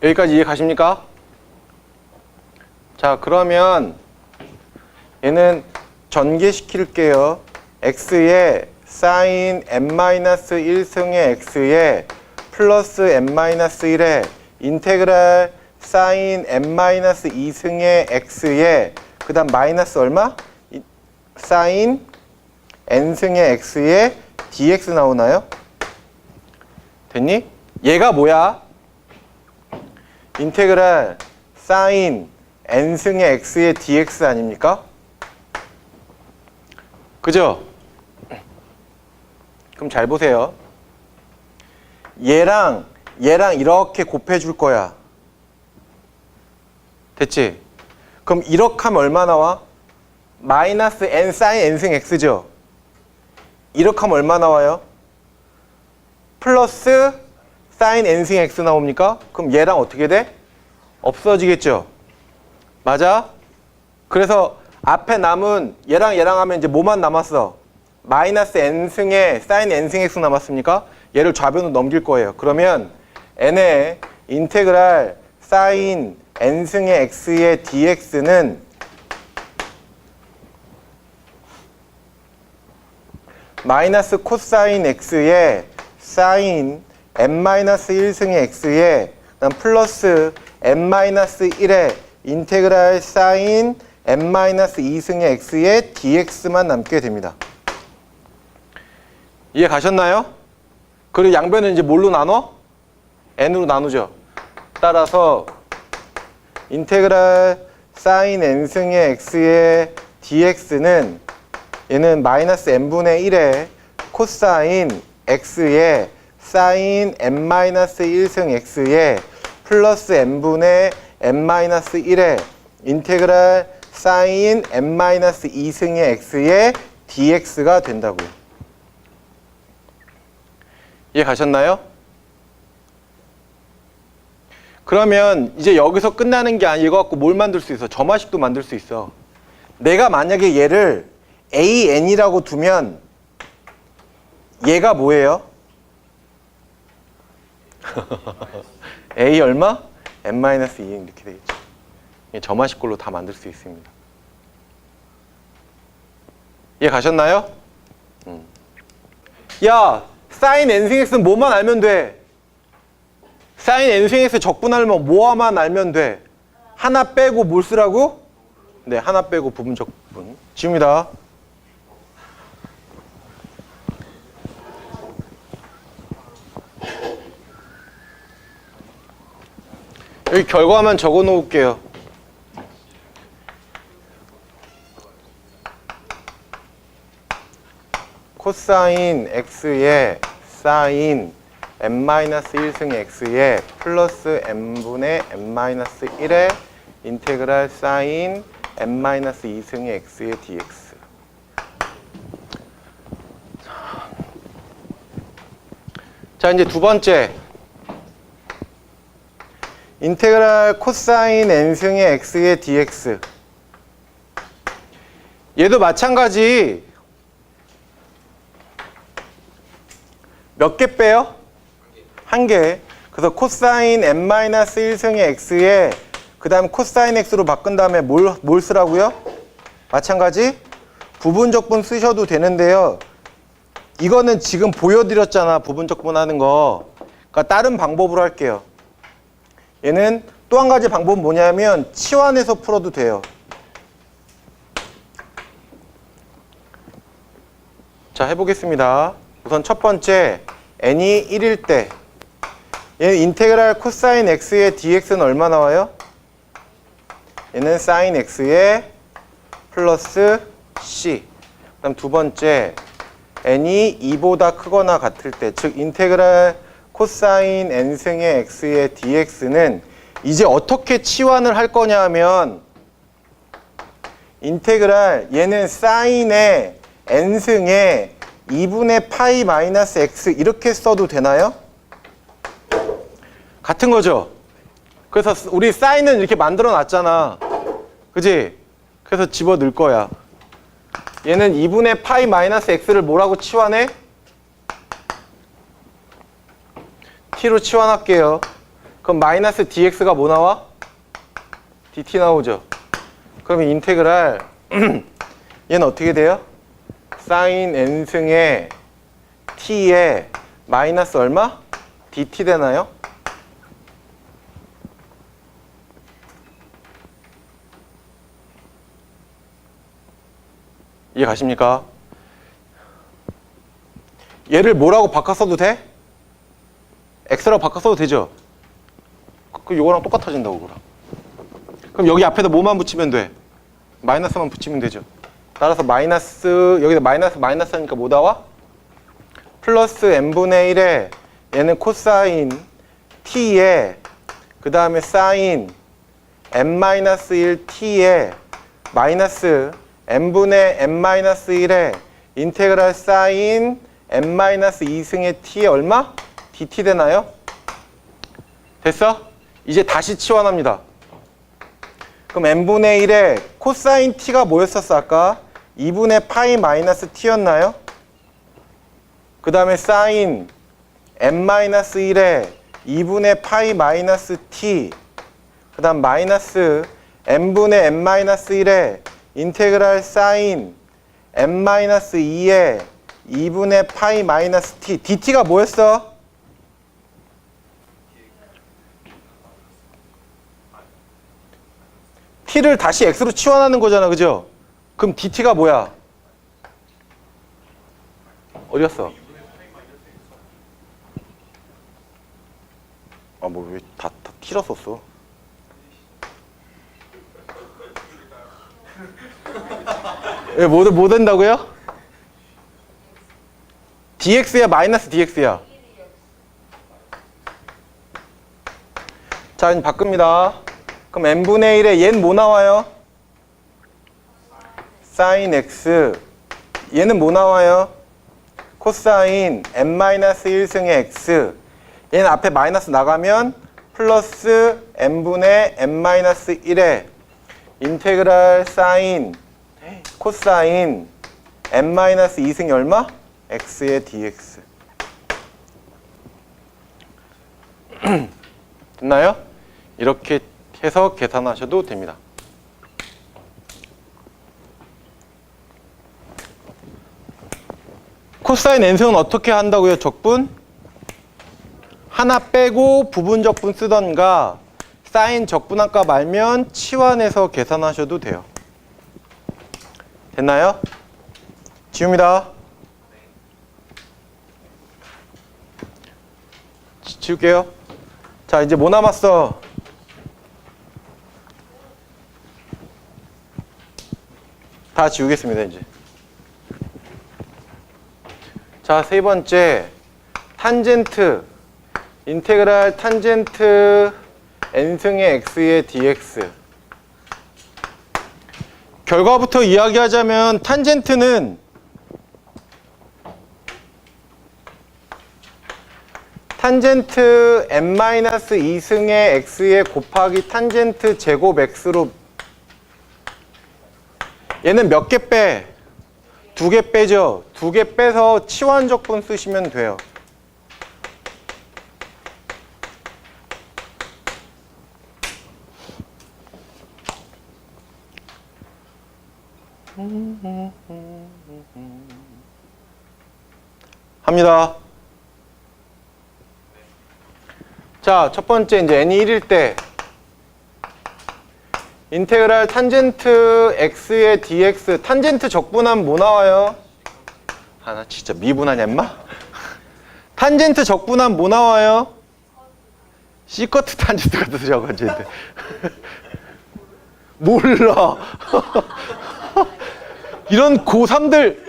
여기까지 이해 가십니까? 자, 그러면 얘는 전개시킬게요. x에 사인 n-1승의 x에 플러스 n-1에 인테그랄 사인 n-2승의 x에 그 다음 마이너스 얼마? 사인 n승의 x에 dx 나오나요? 됐니? 얘가 뭐야? 인테그랄 사인 n승의 x의 dx 아닙니까? 그죠? 그럼 잘 보세요. 얘랑 이렇게 곱해줄 거야. 됐지? 그럼 이렇게 하면 얼마 나와? 마이너스 n 사인 n승 x죠? 이렇게 하면 얼마 나와요? 플러스 사인 n승 x 나옵니까? 그럼 얘랑 어떻게 돼? 없어지겠죠? 맞아? 그래서 앞에 남은 얘랑 하면 이제 뭐만 남았어? 마이너스 n승의 사인 n승 x 남았습니까? 얘를 좌변으로 넘길 거예요. 그러면 n의 인테그랄 사인 n승의 x의 dx는 마이너스 코사인 x의 사인 n-1승의 x의 그다음 플러스 n-1의 인테그랄 사인 n-2승의 x의 dx만 남게 됩니다. 이해 가셨나요? 그리고 양변은 이제 뭘로 나눠? n으로 나누죠. 따라서 인테그랄 사인 n승의 x의 dx는 얘는 마이너스 n분의 1의 코사인 x의 사인 n-1승 x의 플러스 n분의 n-1의 인테그랄 사인 n-2승의 x의 dx가 된다고요. 이해 가셨나요? 그러면 이제 여기서 끝나는 게 아니고 이거 갖고 뭘 만들 수 있어? 점화식도 만들 수 있어. 내가 만약에 얘를 AN이라고 두면 얘가 뭐예요? A 얼마? n-2 이렇게 되겠죠. 점화식꼴로 다 만들 수 있습니다. 이해 가셨나요? 야, 사인 n승 x는 뭐만 알면 돼? 사인 n승 x 적분하려면 뭐만 알면 돼? 하나 빼고 뭘 쓰라고? 네, 하나 빼고 부분적분. 지웁니다. 여기 결과만 적어 놓을게요. 코사인 x의 사인 n-1승 x의 플러스 n분의 n-1의 인테그랄 사인 n-2승 x의 dx. 자, 이제 두 번째. 인테그랄 코사인 n승의 x의 dx. 얘도 마찬가지. 몇 개 빼요? 한 개. 그래서 코사인 n-1승의 x에 그 다음 코사인 x로 바꾼 다음에 뭘 쓰라고요? 마찬가지 부분적분 쓰셔도 되는데요. 이거는 지금 보여드렸잖아. 부분적분 하는 거. 그러니까 다른 방법으로 할게요. 얘는 또 한 가지 방법은 뭐냐면 치환해서 풀어도 돼요. 자, 해보겠습니다. 우선 첫 번째 n이 1일 때 얘는 인테그랄 코사인 x의 dx는 얼마 나와요? 얘는 사인 x의 플러스 c. 그 다음 두 번째 n이 2보다 크거나 같을 때, 즉 인테그랄 코사인 n승의 x의 dx는 이제 어떻게 치환을 할 거냐 하면 인테그랄 얘는 사인의 n승의 2분의 파이 마이너스 x 이렇게 써도 되나요? 같은 거죠. 그래서 우리 사인은 이렇게 만들어 놨잖아. 그지? 그래서 집어 넣을 거야. 얘는 2분의 파이 마이너스 x를 뭐라고 치환해? t로 치환할게요. 그럼 마이너스 dx가 뭐 나와? dt 나오죠. 그러면 인테그랄 얘는 어떻게 돼요? 사인 n승의 t에 마이너스 얼마? dt 되나요? 이해 가십니까? 얘를 뭐라고 바꿔 써도 돼? x라고 바꿔 써도 되죠? 그 요거랑 똑같아진다고 그럼. 그럼 여기 앞에다 뭐만 붙이면 돼? 마이너스만 붙이면 되죠. 따라서 마이너스, 여기다 마이너스 하니까 뭐 나와? 플러스 n분의 1에 얘는 코사인 t에 그 다음에 사인 n-1 t에 마이너스 n분의 n-1에 인테그랄 사인 n-2승의 t에 얼마? dt 되나요? 됐어? 이제 다시 치환합니다. 그럼 n분의 1에 코사인 t가 뭐였었어 아까? 2분의 파이 마이너스 t였나요? 그 다음에 사인 n-1에 2분의 파이 마이너스 t 그 다음 마이너스 n분의 n-1에 인테그랄 사인 n-2에 2분의 파이 마이너스 t dt가 뭐였어? t를 다시 x로 치환하는 거잖아, 그죠? 그럼 dt가 뭐야? 어디 갔어? 아, 뭐 왜 다 t라 썼어? 왜 뭐 된다고요? dx야 마이너스 dx야? 자, 이제 바꿉니다. 그럼 n분의 1에 얘는 뭐 나와요? 사인 x. 얘는 뭐 나와요? 코사인 n-1승의 x. 얘는 앞에 마이너스 나가면 플러스 n분의 n-1에 인테그랄 사인 코사인 n-2승이 얼마? x의 dx. 됐나요? 이렇게 해서 계산하셔도 됩니다. 코사인 n승은 어떻게 한다고요? 적분? 하나 빼고 부분 적분 쓰던가 사인 적분한 값 알면 치환해서 계산하셔도 돼요. 됐나요? 지웁니다. 지울게요. 자, 이제 뭐 남았어? 다 지우겠습니다, 이제. 자, 세 번째. 탄젠트. 인테그랄 탄젠트 n승의 x의 dx. 결과부터 이야기하자면 탄젠트는 탄젠트 n-2승의 x에 곱하기 탄젠트 제곱 x로 얘는 몇 개 빼? 2개 빼죠? 2개 빼서 치환 적분 쓰시면 돼요. 합니다. 자, 첫 번째 이제 n이 1일 때 인테그랄 탄젠트 x의 dx. 탄젠트 적분하면 뭐 나와요? 아, 나 진짜 미분하냐 임마? 탄젠트 적분하면 뭐 나와요? 시커트 탄젠트 같은 소리 하고 앉아있는데 몰라. 이런 고3들.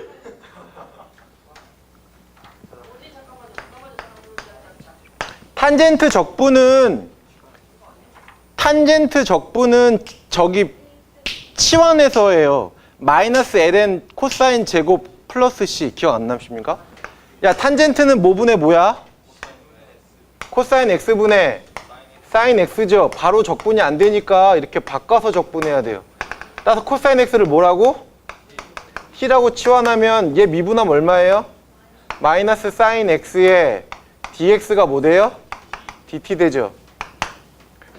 탄젠트 적분은 저기 치환해서 해요. 마이너스 ln 코사인 제곱 플러스 c. 기억 안 나십니까? 야, 탄젠트는 뭐분의 뭐야? 코사인 x분의 사인 x죠. 바로 적분이 안 되니까 이렇게 바꿔서 적분해야 돼요. 따라서 코사인 x를 뭐라고? c라고 치환하면 얘 미분하면 얼마예요? 마이너스 사인 x에 dx가 뭐 돼요? dt 되죠.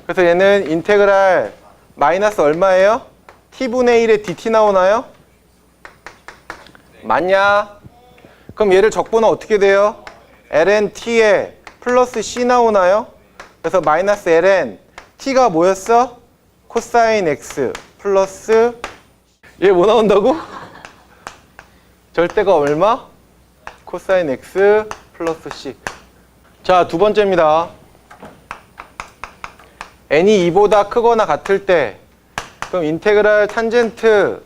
그래서 얘는 인테그랄 마이너스 얼마예요? t분의 1에 dt 나오나요? 맞냐? 그럼 얘를 적분하면 어떻게 돼요? ln t에 플러스 c 나오나요? 그래서 마이너스 ln t가 뭐였어? 코사인 x 플러스 얘 뭐 나온다고? 절대가 얼마? 코사인 x 플러스 c. 자, 두 번째입니다. n이 2보다 크거나 같을 때 그럼 인테그랄 탄젠트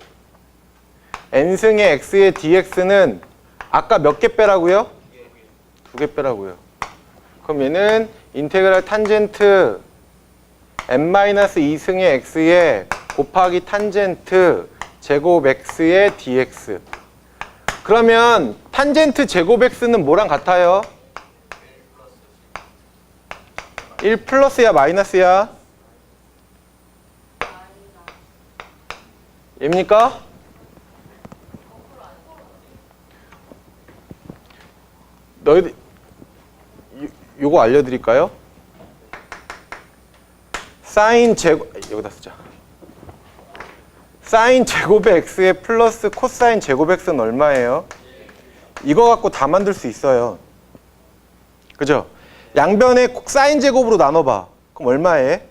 n승의 x의 dx는 아까 몇 개 빼라고요? 2개 빼라고요. 그럼 얘는 인테그랄 탄젠트 n-2승의 x에 곱하기 탄젠트 제곱 x의 dx. 그러면 탄젠트 제곱 x는 뭐랑 같아요? 1 플러스야 마이너스야? 입니까? 너희들 요거 알려드릴까요? 사인 제곱, 여기다 쓰자. 사인 제곱의 x에 플러스 코사인 제곱 x는 얼마예요? 이거 갖고 다 만들 수 있어요. 그죠? 양변에 사인 제곱으로 나눠봐. 그럼 얼마에?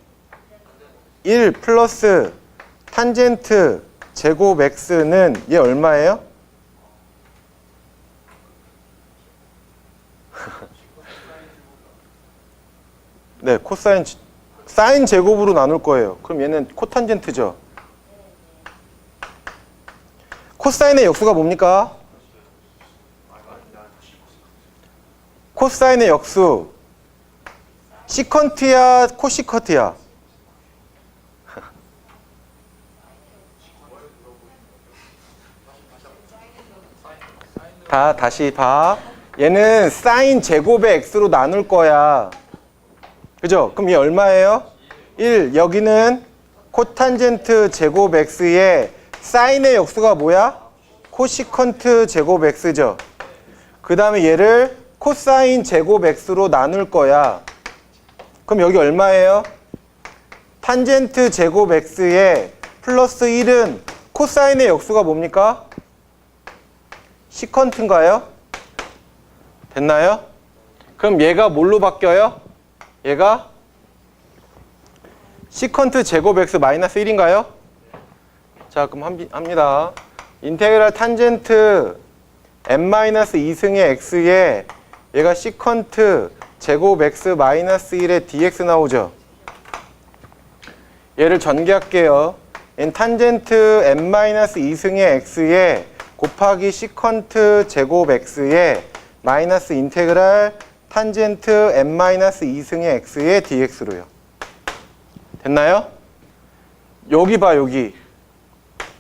1 플러스 탄젠트 제곱 x는 얘 얼마예요? 네, 코사인 사인 제곱으로 나눌 거예요. 그럼 얘는 코탄젠트죠. 코사인의 역수가 뭡니까? 코사인의 역수 시컨트야, 코시커트야? 다시 봐. 얘는 사인 제곱의 x로 나눌 거야. 그죠? 그럼 얘 얼마예요? 1. 여기는 코탄젠트 제곱 x에 사인의 역수가 뭐야? 코시컨트 제곱 x죠. 그 다음에 얘를 코사인 제곱 x로 나눌 거야. 그럼 여기 얼마예요? 탄젠트 제곱 x에 플러스 1은 코사인의 역수가 뭡니까? 시컨트인가요? 됐나요? 그럼 얘가 뭘로 바뀌어요? 얘가 시컨트 제곱 x 마이너스 1인가요? 자, 그럼 합니다. 인테그랄 탄젠트 n-2승의 x에 얘가 시컨트 제곱 x 마이너스 1의 dx 나오죠. 얘를 전개할게요. n 탄젠트 n-2승의 x에 곱하기 시컨트 제곱 x에 마이너스 인테그랄 탄젠트 n-2승의 x의 dx로요. 됐나요? 여기 봐, 여기.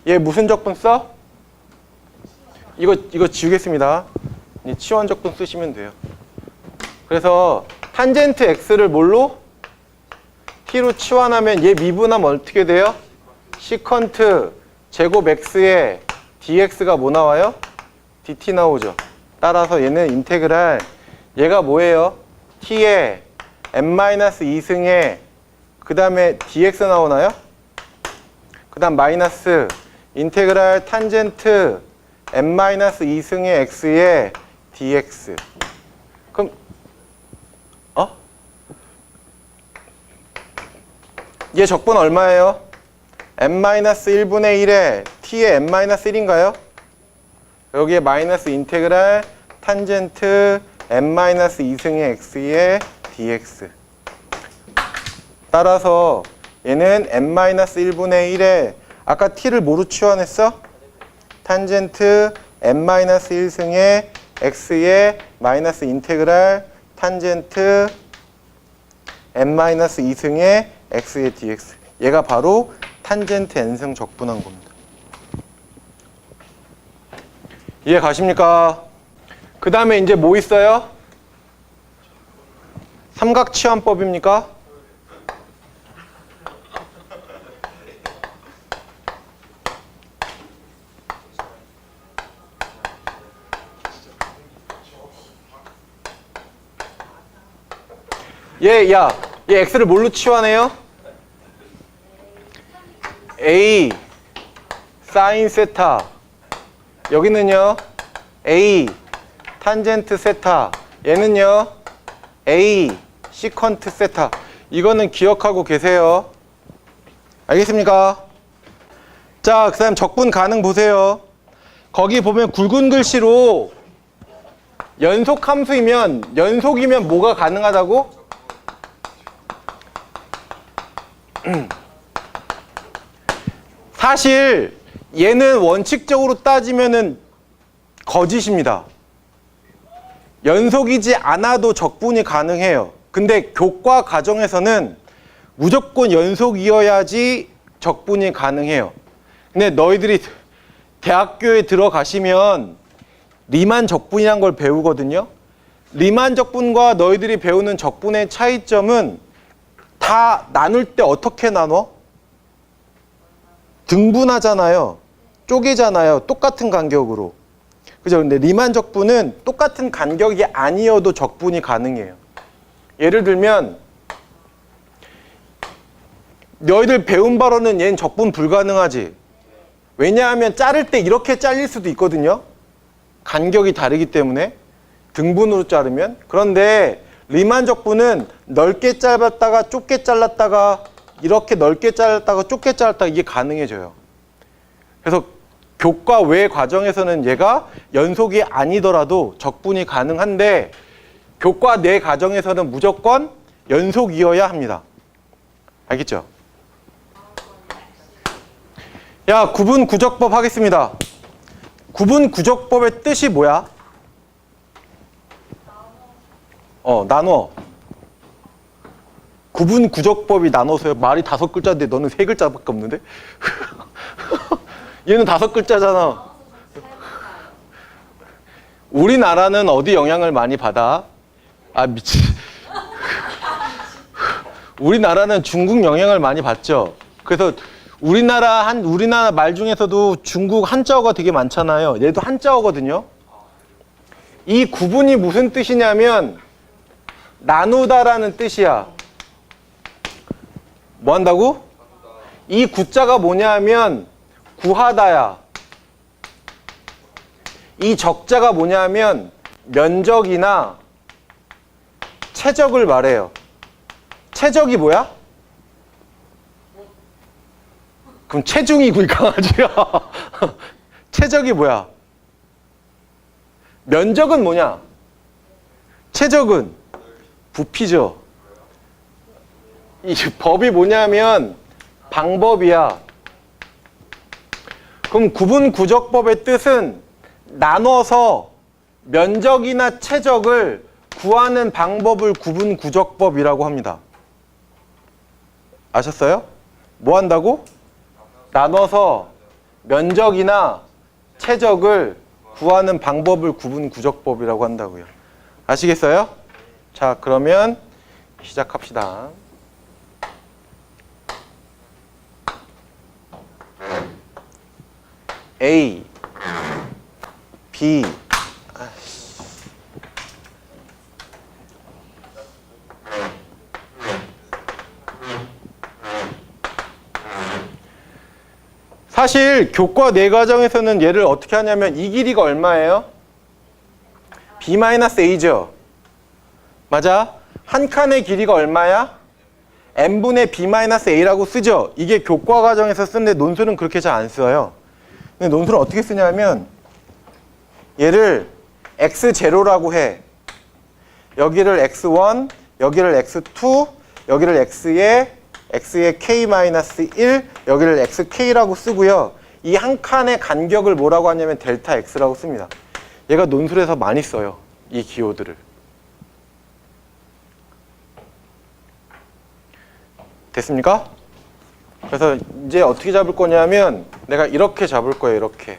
얘 무슨 적분 써? 이거 지우겠습니다. 치환 적분 쓰시면 돼요. 그래서 탄젠트 x를 뭘로? t로 치환하면 얘 미분하면 어떻게 돼요? 시컨트 제곱 x에 dx가 뭐 나와요? dt 나오죠. 따라서 얘는 인테그랄 얘가 뭐예요? t에 n-2승에 그 다음에 dx 나오나요? 그 다음 마이너스 인테그랄 탄젠트 n-2승의 x에 dx. 그럼 얘 적분 얼마예요? n-1분의 1에 t의 n-1인가요? 여기에 마이너스 인테그랄 탄젠트 n-2승의 x의 dx. 따라서 얘는 n-1분의 1에 아까 t를 뭐로 치환했어? 탄젠트 n-1승의 x의 마이너스 인테그랄 탄젠트 n-2승의 x의 dx. 얘가 바로 탄젠트 n승 적분한 겁니다. 이해 가십니까? 그 다음에 이제 뭐 있어요? 삼각치환법입니까? 얘 x를 뭘로 치환해요? a 사인 세타. 여기는요 a 탄젠트 세타. 얘는요 a 시컨트 세타. 이거는 기억하고 계세요. 알겠습니까? 자, 그 다음 적분 가능 보세요. 거기 보면 굵은 글씨로 연속 함수이면 연속이면 뭐가 가능하다고? 사실 얘는 원칙적으로 따지면은 거짓입니다. 연속이지 않아도 적분이 가능해요. 근데 교과 과정에서는 무조건 연속이어야지 적분이 가능해요. 근데 너희들이 대학교에 들어가시면 리만 적분이란 걸 배우거든요. 리만 적분과 너희들이 배우는 적분의 차이점은 다 나눌 때 어떻게 나눠? 등분하잖아요. 쪼개잖아요. 똑같은 간격으로. 그죠? 근데 리만 적분은 똑같은 간격이 아니어도 적분이 가능해요. 예를 들면 너희들 배운 바로는 얘는 적분 불가능하지. 왜냐하면 자를 때 이렇게 잘릴 수도 있거든요. 간격이 다르기 때문에 등분으로 자르면. 그런데 리만 적분은 넓게 잘랐다가 좁게 잘랐다가 이렇게 넓게 잘랐다가 좁게 잘랐다가 이게 가능해져요. 그래서 교과 외 과정에서는 얘가 연속이 아니더라도 적분이 가능한데 교과 내 과정에서는 무조건 연속이어야 합니다. 알겠죠? 야, 구분 구적법 하겠습니다. 구분 구적법의 뜻이 뭐야? 나눠. 구분 구적법이 나눠서요. 말이 5글자인데 너는 3글자밖에 없는데? 얘는 5글자잖아. 우리나라는 어디 영향을 많이 받아? 아, 미친. 우리나라는 중국 영향을 많이 받죠. 그래서 우리나라 말 중에서도 중국 한자어가 되게 많잖아요. 얘도 한자어거든요. 이 구분이 무슨 뜻이냐면 나누다라는 뜻이야. 뭐 한다고? 이 구자가 뭐냐면 구하다야. 이 적자가 뭐냐면 면적이나 최적을 말해요. 최적이 뭐야? 그럼 체중이고 이 강아지야. 최적이 뭐야? 면적은 뭐냐? 최적은 부피죠. 이 법이 뭐냐면 방법이야. 그럼 구분구적법의 뜻은 나눠서 면적이나 최적을 구하는 방법을 구분구적법이라고 합니다. 아셨어요? 뭐 한다고? 나눠서 면적이나 최적을 구하는 방법을 구분구적법이라고 한다고요. 아시겠어요? 자, 그러면 시작합시다. A, B, 사실 교과 내 과정에서는 얘를 어떻게 하냐면 이 길이가 얼마예요? B-A죠. 맞아? 한 칸의 길이가 얼마야? n분의 B-A라고 쓰죠. 이게 교과 과정에서 쓰는데 논술은 그렇게 잘 안 써요. 근데 논술은 어떻게 쓰냐면 얘를 x0라고 해. 여기를 x1, 여기를 x2, 여기를 x의 k-1, 여기를 xk라고 쓰고요. 이 한 칸의 간격을 뭐라고 하냐면 델타 x라고 씁니다. 얘가 논술에서 많이 써요. 이 기호들을. 됐습니까? 그래서 이제 어떻게 잡을 거냐면 내가 이렇게 잡을 거예요. 이렇게.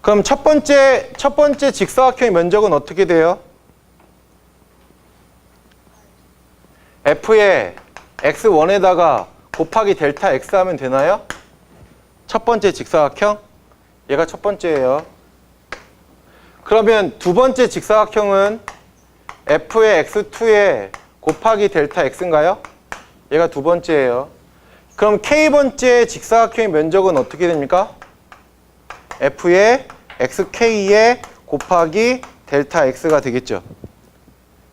그럼 첫 번째 직사각형의 면적은 어떻게 돼요? F에 x1에다가 곱하기 델타 x 하면 되나요? 첫 번째 직사각형? 얘가 첫 번째예요. 그러면 두 번째 직사각형은 F의 x2에 곱하기 델타 x인가요? 얘가 두 번째예요. 그럼 K번째 직사각형의 면적은 어떻게 됩니까? F의 xk에 곱하기 델타 x가 되겠죠.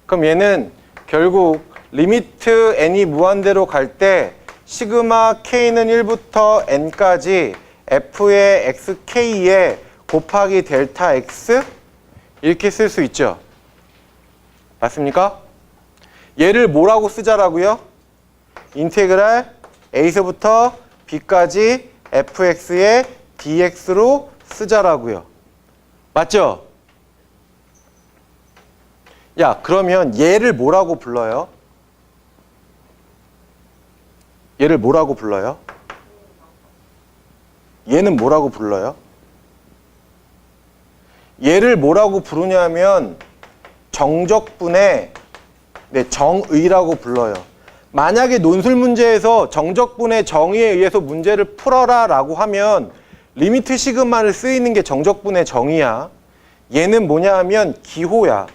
그럼 얘는 결국 리미트 n이 무한대로 갈 때 시그마 k는 1부터 n까지 f의 xk에 곱하기 델타 x 이렇게 쓸 수 있죠. 맞습니까? 얘를 뭐라고 쓰자라고요? 인테그랄 a서부터 b까지 fx의 dx로 쓰자라고요. 맞죠? 야, 그러면 얘를 뭐라고 불러요? 얘를 뭐라고 불러요? 얘는 뭐라고 불러요? 얘를 뭐라고 부르냐면 정적분의 정의라고 불러요. 만약에 논술 문제에서 정적분의 정의에 의해서 문제를 풀어라 라고 하면 리미트 시그마를 쓰이는 게 정적분의 정의야. 얘는 뭐냐 하면 기호야.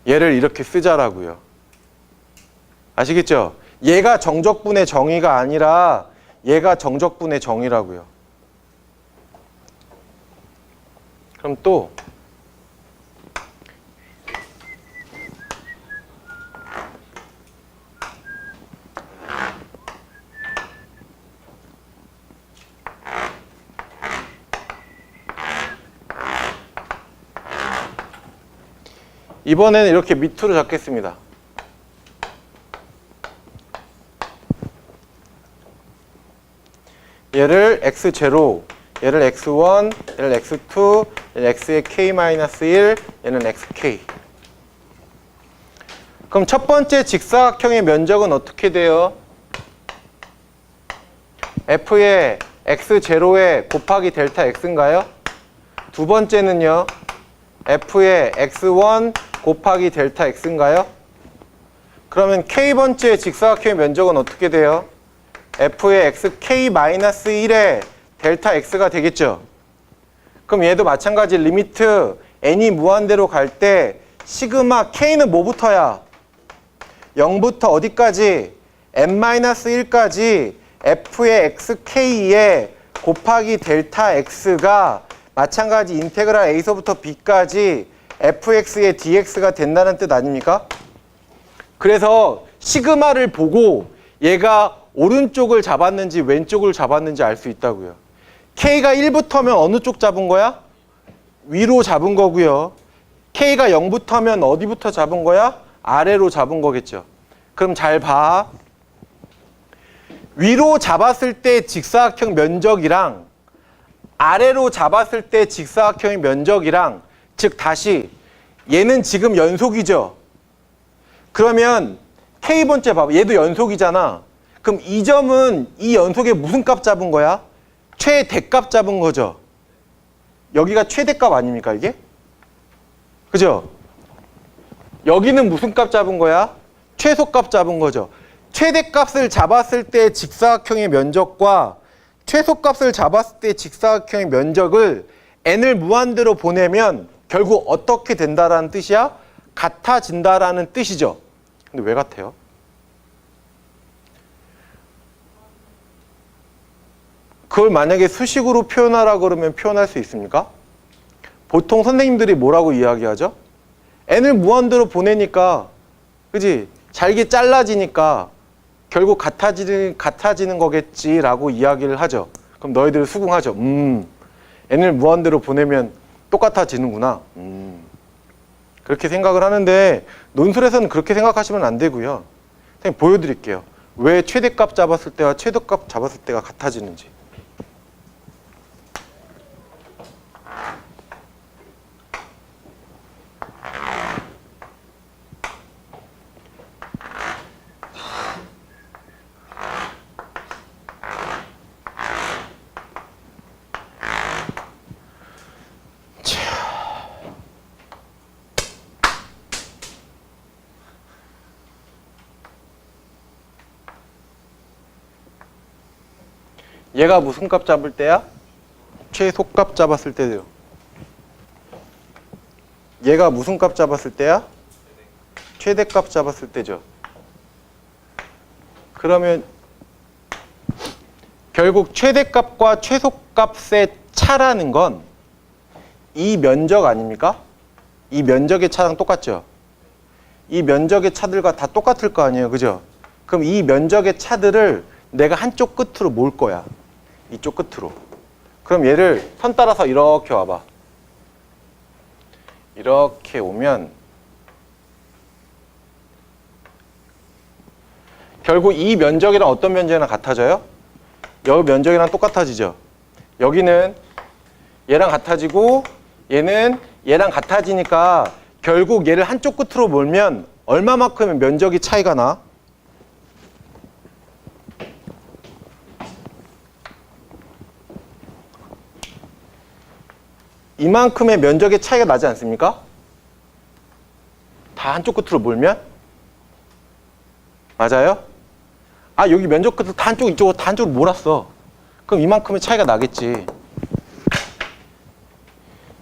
얘를 이렇게 쓰자라고요. 아시겠죠? 얘가 정적분의 정의가 아니라 얘가 정적분의 정의라고요. 그럼 또 이번에는 이렇게 밑으로 잡겠습니다. 얘를 x0, 얘를 x1, 얘를 x2, 얘를 x의 k-1, 얘는 xk. 그럼 첫 번째 직사각형의 면적은 어떻게 돼요? f의 x0에 곱하기 델타 x인가요? 두 번째는요? f의 x1 곱하기 델타 x인가요? 그러면 k번째 직사각형의 면적은 어떻게 돼요? f의 xk-1에 델타 x가 되겠죠? 그럼 얘도 마찬가지 리미트 n이 무한대로 갈 때 시그마 k는 뭐부터야? 0부터 어디까지? n-1까지 f의 xk에 곱하기 델타 x가 마찬가지 인테그랄 a서부터 b까지 fx의 dx가 된다는 뜻 아닙니까? 그래서 시그마를 보고 얘가 오른쪽을 잡았는지 왼쪽을 잡았는지 알 수 있다고요. k가 1부터면 어느 쪽 잡은 거야? 위로 잡은 거고요. k가 0부터면 어디부터 잡은 거야? 아래로 잡은 거겠죠. 그럼 잘 봐. 위로 잡았을 때 직사각형 면적이랑 아래로 잡았을 때 직사각형의 면적이랑, 즉 다시 얘는 지금 연속이죠. 그러면 k번째 봐봐. 얘도 연속이잖아. 그럼 이 점은 이 연속에 무슨 값 잡은 거야? 최대값 잡은 거죠. 여기가 최대값 아닙니까 이게? 그죠? 여기는 무슨 값 잡은 거야? 최소값 잡은 거죠. 최대값을 잡았을 때 직사각형의 면적과 최소값을 잡았을 때 직사각형의 면적을 n을 무한대로 보내면 결국 어떻게 된다라는 뜻이야? 같아진다라는 뜻이죠. 근데 왜 같아요? 그걸 만약에 수식으로 표현하라 그러면 표현할 수 있습니까? 보통 선생님들이 뭐라고 이야기하죠? n을 무한대로 보내니까, 그지? 잘게 잘라지니까 결국 같아지는 거겠지라고 이야기를 하죠. 그럼 너희들 수긍하죠. n을 무한대로 보내면 똑같아지는구나. 그렇게 생각을 하는데 논술에서는 그렇게 생각하시면 안 되고요. 선생님 보여드릴게요. 왜 최대값 잡았을 때와 최소값 잡았을 때가 같아지는지. 얘가 무슨 값 잡을 때야? 최소값 잡았을 때요. 얘가 무슨 값 잡았을 때야? 최대값 잡았을 때죠. 그러면 결국 최대값과 최소값의 차라는 건 이 면적 아닙니까? 이 면적의 차랑 똑같죠? 이 면적의 차들과 다 똑같을 거 아니에요. 그죠? 그럼 이 면적의 차들을 내가 한쪽 끝으로 몰 거야. 이쪽 끝으로. 그럼 얘를 선 따라서 이렇게 와봐. 이렇게 오면 결국 이 면적이랑 어떤 면적이랑 같아져요? 여기 면적이랑 똑같아지죠. 여기는 얘랑 같아지고 얘는 얘랑 같아지니까 결국 얘를 한쪽 끝으로 몰면 얼마만큼의 면적이 차이가 나? 이만큼의 면적의 차이가 나지 않습니까? 다 한쪽 끝으로 몰면? 맞아요? 아, 여기 면적 끝을 다 한쪽, 이쪽으로 다 한쪽으로 몰았어. 그럼 이만큼의 차이가 나겠지.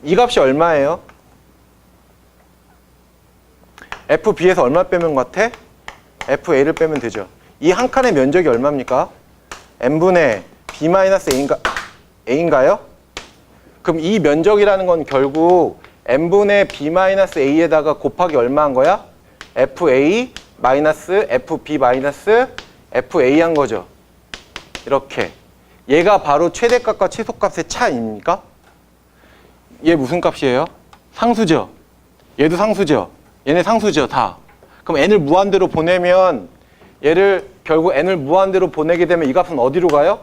이 값이 얼마예요? FB에서 얼마 빼면 같아? FA를 빼면 되죠. 이 한 칸의 면적이 얼마입니까? n분의 A인가요? 그럼 이 면적이라는 건 결국 n분의 B-A에다가 곱하기 얼마 한 거야? FA 마이너스 FB 마이너스 FA 한 거죠. 이렇게. 얘가 바로 최대값과 최소값의 차이입니까? 얘 무슨 값이에요? 상수죠. 얘도 상수죠. 얘네 상수죠, 다. 그럼 n을 무한대로 보내면 얘를 결국 n을 무한대로 보내게 되면 이 값은 어디로 가요?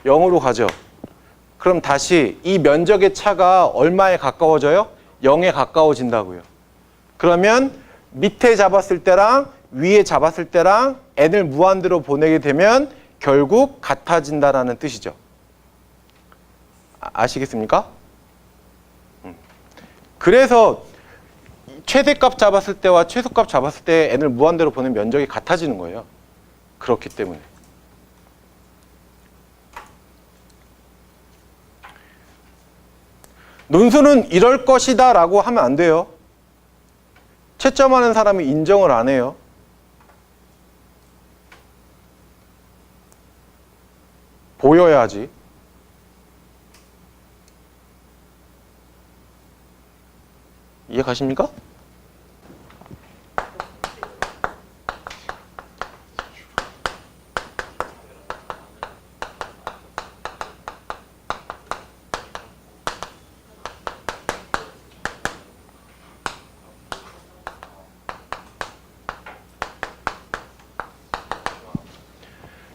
0으로 가죠. 그럼 다시 이 면적의 차가 얼마에 가까워져요? 0에 가까워진다고요. 그러면 밑에 잡았을 때랑 위에 잡았을 때랑 n을 무한대로 보내게 되면 결국 같아진다라는 뜻이죠. 아시겠습니까? 그래서 최대값 잡았을 때와 최소값 잡았을 때 n을 무한대로 보내면 면적이 같아지는 거예요. 그렇기 때문에. 논술은 이럴 것이다 라고 하면 안 돼요. 채점하는 사람이 인정을 안 해요. 보여야지. 이해 가십니까?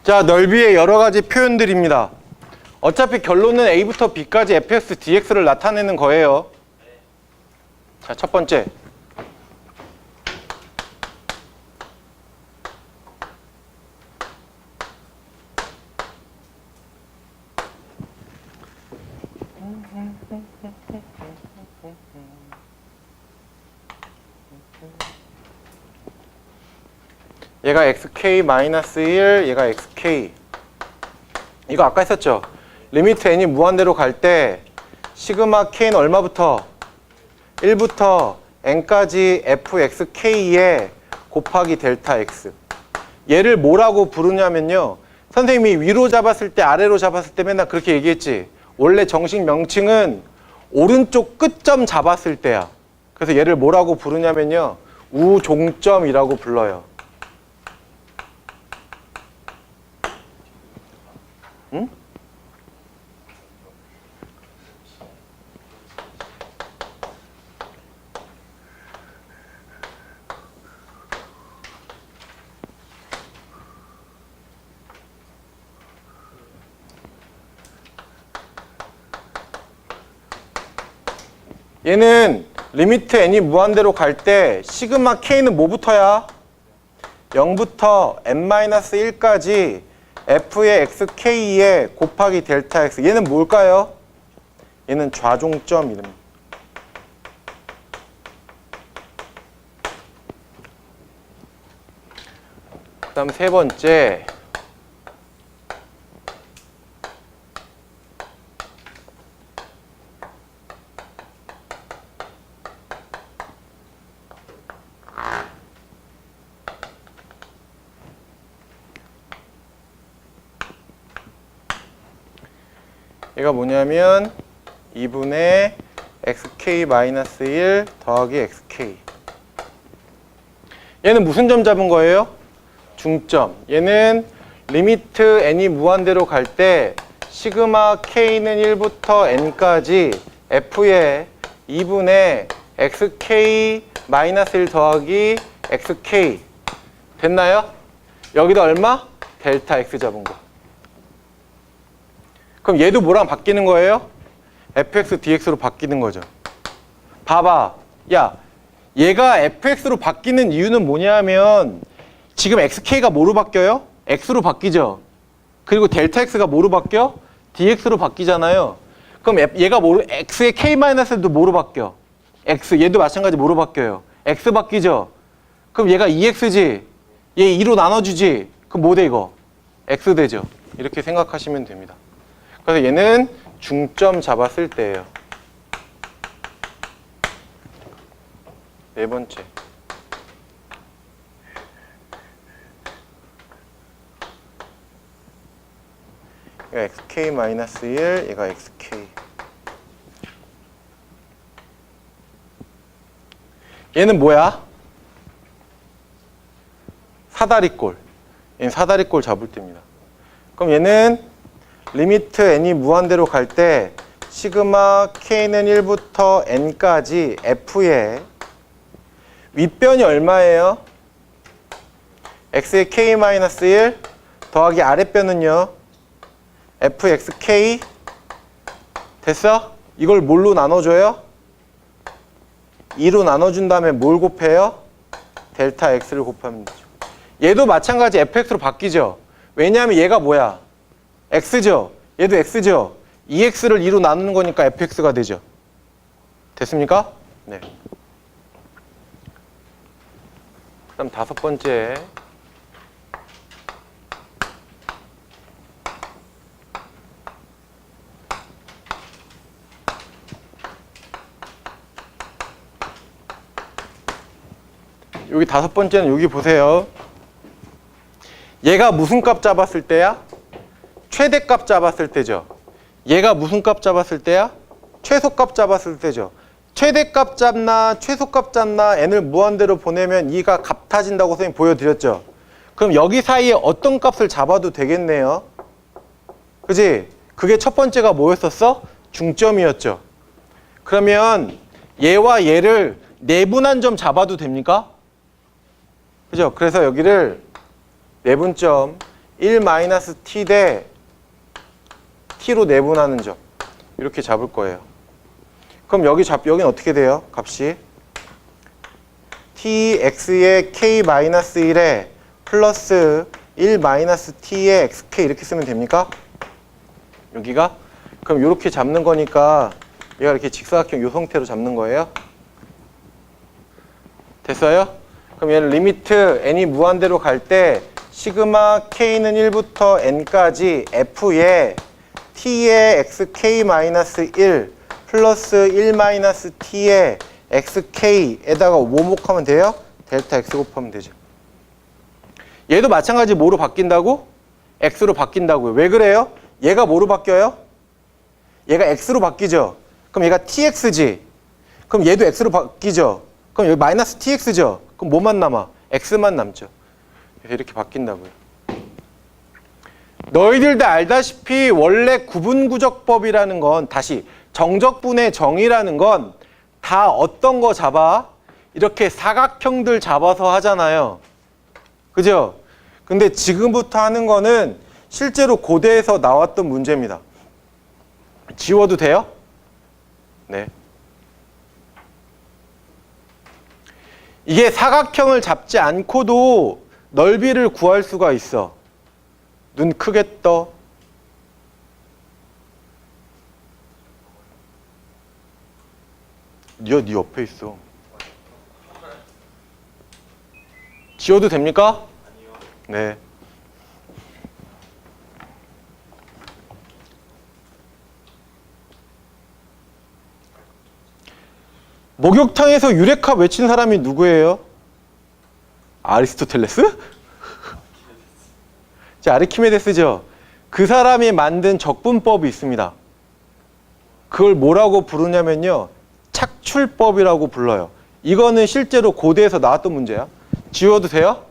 자, 넓이의 여러 가지 표현들입니다. 어차피 결론은 A부터 B까지 fx, dx를 나타내는 거예요. 자, 첫 번째. 얘가 xk-1, 얘가 xk. 이거 아까 했었죠? 리미트 n이 무한대로 갈 때 시그마 k는 얼마부터? 1부터 n까지 fxk에 곱하기 델타 x. 얘를 뭐라고 부르냐면요. 선생님이 위로 잡았을 때 아래로 잡았을 때 맨날 그렇게 얘기했지. 원래 정식 명칭은 오른쪽 끝점 잡았을 때야. 그래서 얘를 뭐라고 부르냐면요. 우종점이라고 불러요. 응? 얘는 리미트 n이 무한대로 갈 때 시그마 k는 뭐부터야? 0부터 n-1까지 f의 xk에 곱하기 델타 x. 얘는 뭘까요? 얘는 좌종점 이름. 그 다음 세 번째. 얘가 뭐냐면 2분의 xk-1 더하기 xk. 얘는 무슨 점 잡은 거예요? 중점. 얘는 리미트 n이 무한대로 갈 때 시그마 k는 1부터 n까지 f의 2분의 xk-1 더하기 xk. 됐나요? 여기다 얼마? 델타 x 잡은 거. 그럼 얘도 뭐랑 바뀌는 거예요? fx, dx로 바뀌는 거죠. 봐봐. 야, 얘가 fx로 바뀌는 이유는 뭐냐면 지금 xk가 뭐로 바뀌어요? x로 바뀌죠. 그리고 델타 x가 뭐로 바뀌어? dx로 바뀌잖아요. 그럼 얘가 뭐로, x의 k-도 뭐로 바뀌어? x, 얘도 마찬가지 뭐로 바뀌어요? x 바뀌죠. 그럼 얘가 2x지. 얘 2로 나눠주지. 그럼 뭐 돼 이거? x 되죠. 이렇게 생각하시면 됩니다. 그래서 얘는 중점 잡았을 때예요. 네 번째. 얘가 xk-1, 얘가 xk. 얘는 뭐야? 사다리꼴. 얘는 사다리꼴 잡을 때입니다. 그럼 얘는 리미트 n이 무한대로 갈 때 시그마 k는 1부터 n까지 f의 윗변이 얼마예요? x의 k-1 더하기 아랫변은요? fxk 됐어? 이걸 뭘로 나눠줘요? 2로 나눠준 다음에 뭘 곱해요? 델타 x를 곱하면 되죠. 얘도 마찬가지 fx로 바뀌죠. 왜냐하면 얘가 뭐야? x죠. 얘도 x죠. 2x를 2로 나누는 거니까 fx가 되죠. 됐습니까? 네. 그다음 다섯 번째. 여기 다섯 번째는 여기 보세요. 얘가 무슨 값 잡았을 때야? 최대값 잡았을 때죠. 얘가 무슨 값 잡았을 때야? 최소값 잡았을 때죠. 최대값 잡나 최소값 잡나 n을 무한대로 보내면 이가 같아진다고 선생님 보여드렸죠. 그럼 여기 사이에 어떤 값을 잡아도 되겠네요. 그지? 그게 첫 번째가 뭐였었어? 중점이었죠. 그러면 얘와 얘를 내분한 점 잡아도 됩니까? 그죠? 그래서 여기를 내분점 1-t 대 t로 내분하는 점 이렇게 잡을 거예요. 그럼 여기는 어떻게 돼요? 값이 tx의 k-1에 플러스 1-t의 xk 이렇게 쓰면 됩니까? 여기가? 그럼 이렇게 잡는 거니까 얘가 이렇게 직사각형 이 형태로 잡는 거예요. 됐어요? 그럼 얘는 리미트 n이 무한대로 갈 때 시그마 k는 1부터 n까지 f의 t의 xk-1 플러스 1-t의 xk에다가 뭐목하면 돼요? 델타 x 곱하면 되죠. 얘도 마찬가지 뭐로 바뀐다고? x로 바뀐다고요. 왜 그래요? 얘가 뭐로 바뀌어요? 얘가 x로 바뀌죠. 그럼 얘가 tx지. 그럼 얘도 x로 바뀌죠. 그럼 여기 마이너스 tx죠. 그럼 뭐만 남아? x만 남죠. 그래서 이렇게 바뀐다고요. 너희들 다 알다시피 원래 구분구적법이라는 건 다시 정적분의 정의라는 건 다 어떤 거 잡아? 이렇게 사각형들 잡아서 하잖아요. 그죠? 근데 지금부터 하는 거는 실제로 고대에서 나왔던 문제입니다. 지워도 돼요? 네. 이게 사각형을 잡지 않고도 넓이를 구할 수가 있어. 눈 크게 떠. 네 옆에 있어. 지워도 됩니까? 아니요. 네. 목욕탕에서 유레카 외친 사람이 누구예요? 아리스토텔레스? 자, 아르키메데스죠. 그 사람이 만든 적분법이 있습니다. 그걸 뭐라고 부르냐면요. 착출법이라고 불러요. 이거는 실제로 고대에서 나왔던 문제야. 지워도 돼요?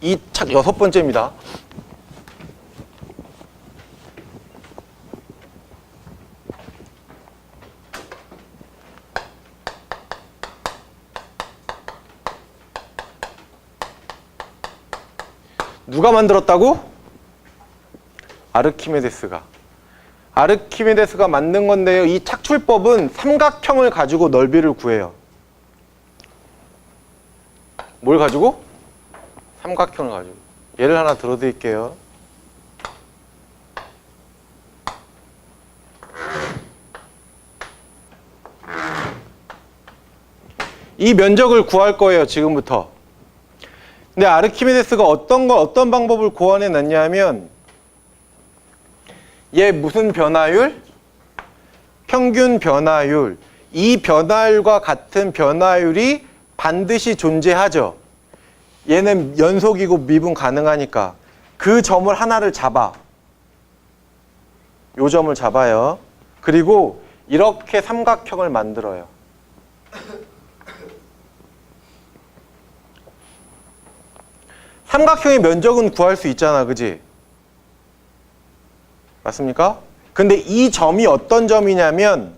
이 책 여섯 번째입니다. 누가 만들었다고? 아르키메데스가. 아르키메데스가 만든 건데요. 이 착출법은 삼각형을 가지고 넓이를 구해요. 뭘 가지고? 삼각형을 가지고. 예를 하나 들어드릴게요. 이 면적을 구할 거예요. 지금부터. 근데 아르키메데스가 어떤 방법을 고안해 놨냐면 얘 무슨 변화율? 평균 변화율, 이 변화율과 같은 변화율이 반드시 존재하죠. 얘는 연속이고 미분 가능하니까 그 점을 하나를 잡아. 요 점을 잡아요. 그리고 이렇게 삼각형을 만들어요. 삼각형의 면적은 구할 수 있잖아, 그지? 맞습니까? 근데 이 점이 어떤 점이냐면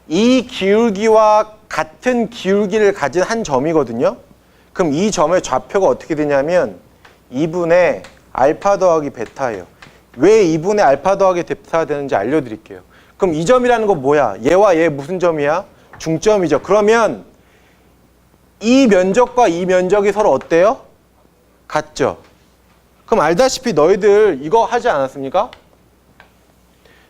이 기울기와 같은 기울기를 가진 한 점이거든요. 그럼 이 점의 좌표가 어떻게 되냐면 2분의 알파 더하기 베타예요. 왜 2분의 알파 더하기 베타가 되는지 알려드릴게요. 그럼 이 점이라는 건 뭐야? 얘와 얘 무슨 점이야? 중점이죠. 그러면 이 면적과 이 면적이 서로 어때요? 같죠? 그럼 알다시피 너희들 이거 하지 않았습니까?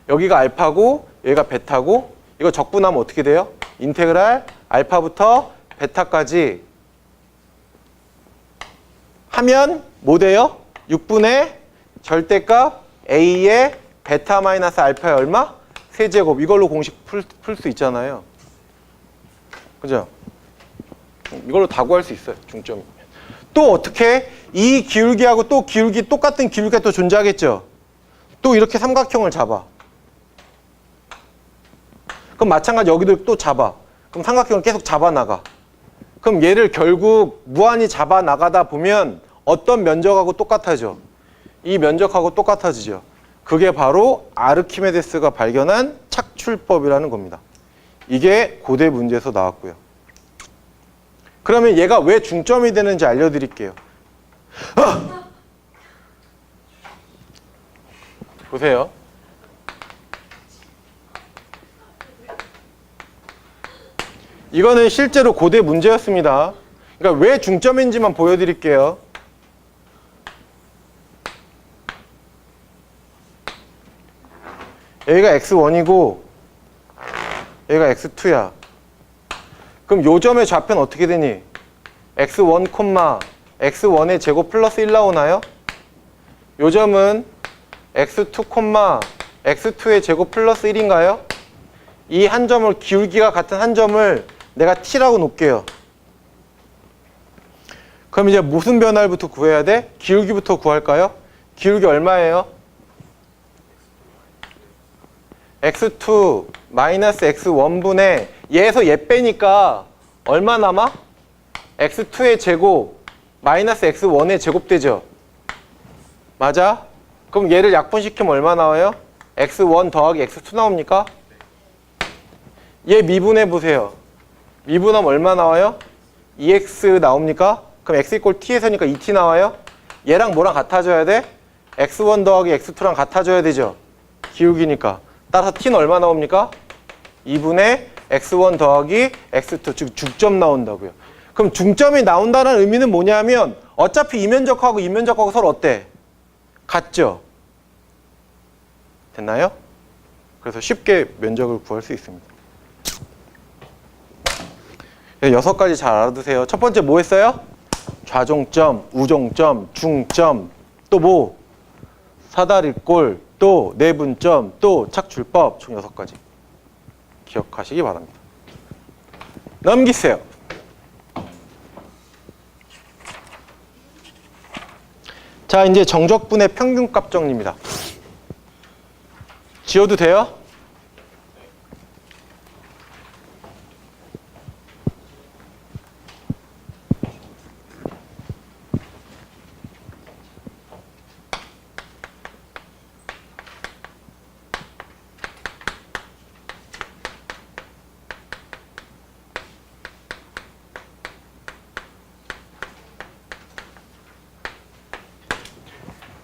여기가 알파고 여기가 베타고 이거 적분하면 어떻게 돼요? 인테그랄 알파부터 베타까지 하면 뭐 돼요? 6분의 절대값 A의 베타 마이너스 알파의 얼마? 세제곱. 이걸로 공식 풀 수 있잖아요. 그죠? 이걸로 다 구할 수 있어요. 중점이면. 또 어떻게? 이 기울기하고 또 기울기 똑같은 기울기가 또 존재하겠죠? 또 이렇게 삼각형을 잡아. 그럼 마찬가지 여기도 또 잡아. 그럼 삼각형을 계속 잡아나가. 그럼 얘를 결국 무한히 잡아나가다 보면 어떤 면적하고 똑같아져? 이 면적하고 똑같아지죠. 그게 바로 아르키메데스가 발견한 착출법이라는 겁니다. 이게 고대 문제에서 나왔고요. 그러면 얘가 왜 중점이 되는지 알려드릴게요. 보세요. 이거는 실제로 고대 문제였습니다. 그러니까 왜 중점인지만 보여드릴게요. 여기가 x1이고 여기가 x2야. 그럼 요 점의 좌표는 어떻게 되니? x1, x1의 제곱 플러스 1 나오나요? 요 점은 x2, x2의 제곱 플러스 1인가요? 이 한 점을, 기울기가 같은 한 점을 내가 t라고 놓을게요. 그럼 이제 무슨 변화율부터 구해야 돼? 기울기부터 구할까요? 기울기 얼마예요? x2 마이너스 x1분의 얘에서 얘 빼니까 얼마 남아? x2의 제곱 마이너스 x1의 제곱 되죠? 맞아? 그럼 얘를 약분시키면 얼마 나와요? x1 더하기 x2 나옵니까? 얘 미분해 보세요. 미분하면 얼마 나와요? 2x 나옵니까? 그럼 x 이꼴 t에서니까 2t 나와요? 얘랑 뭐랑 같아져야 돼? x1 더하기 x2랑 같아져야 되죠? 기울기니까. 따라서 t는 얼마 나옵니까? 2분의 x1 더하기 x2, 즉 중점 나온다고요. 그럼 중점이 나온다는 의미는 뭐냐면 어차피 이 면적하고 이 면적하고 서로 어때? 같죠? 됐나요? 그래서 쉽게 면적을 구할 수 있습니다. 6가지 잘 알아두세요. 첫 번째 뭐 했어요? 좌종점, 우종점, 중점, 또 뭐? 사다리꼴, 또 내분점, 또 착출법, 총 6가지. 기억하시기 바랍니다. 넘기세요. 자, 이제 정적분의 평균값 정리입니다. 지워도 돼요?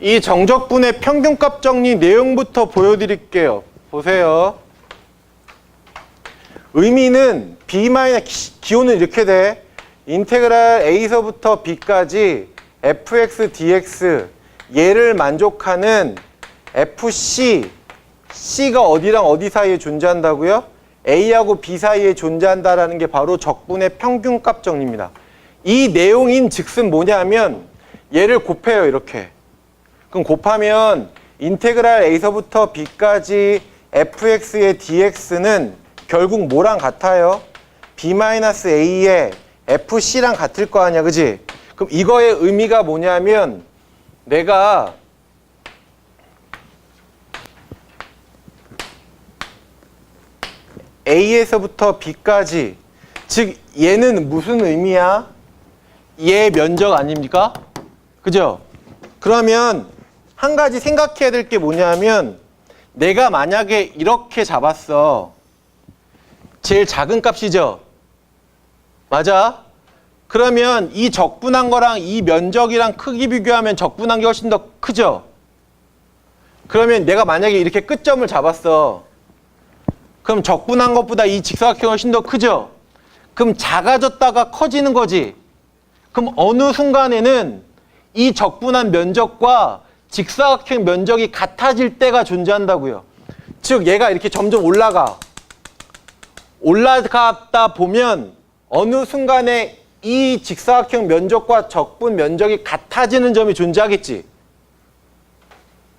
이 정적분의 평균값 정리 내용부터 보여드릴게요. 보세요. 의미는 b 기호는 이렇게 돼. 인테그랄 a서부터 b까지 fx dx 얘를 만족하는 fc c가 어디랑 어디 사이에 존재한다고요? a하고 b 사이에 존재한다라는 게 바로 적분의 평균값 정리입니다. 이 내용인 즉슨 뭐냐면 얘를 곱해요. 이렇게. 그럼 곱하면 인테그랄 a서부터 b까지 fx의 dx는 결국 뭐랑 같아요? b-a의 fc랑 같을 거 아니야, 그지? 그럼 이거의 의미가 뭐냐면 내가 A에서부터 B까지, 즉 얘는 무슨 의미야? 얘 면적 아닙니까? 그죠? 그러면 한 가지 생각해야 될 게 뭐냐면 내가 만약에 이렇게 잡았어. 제일 작은 값이죠? 맞아? 그러면 이 적분한 거랑 이 면적이랑 크기 비교하면 적분한 게 훨씬 더 크죠? 그러면 내가 만약에 이렇게 끝점을 잡았어. 그럼 적분한 것보다 이 직사각형이 훨씬 더 크죠? 그럼 작아졌다가 커지는 거지. 그럼 어느 순간에는 이 적분한 면적과 직사각형 면적이 같아질 때가 존재한다고요. 즉 얘가 이렇게 점점 올라가다 보면 어느 순간에 이 직사각형 면적과 적분 면적이 같아지는 점이 존재하겠지.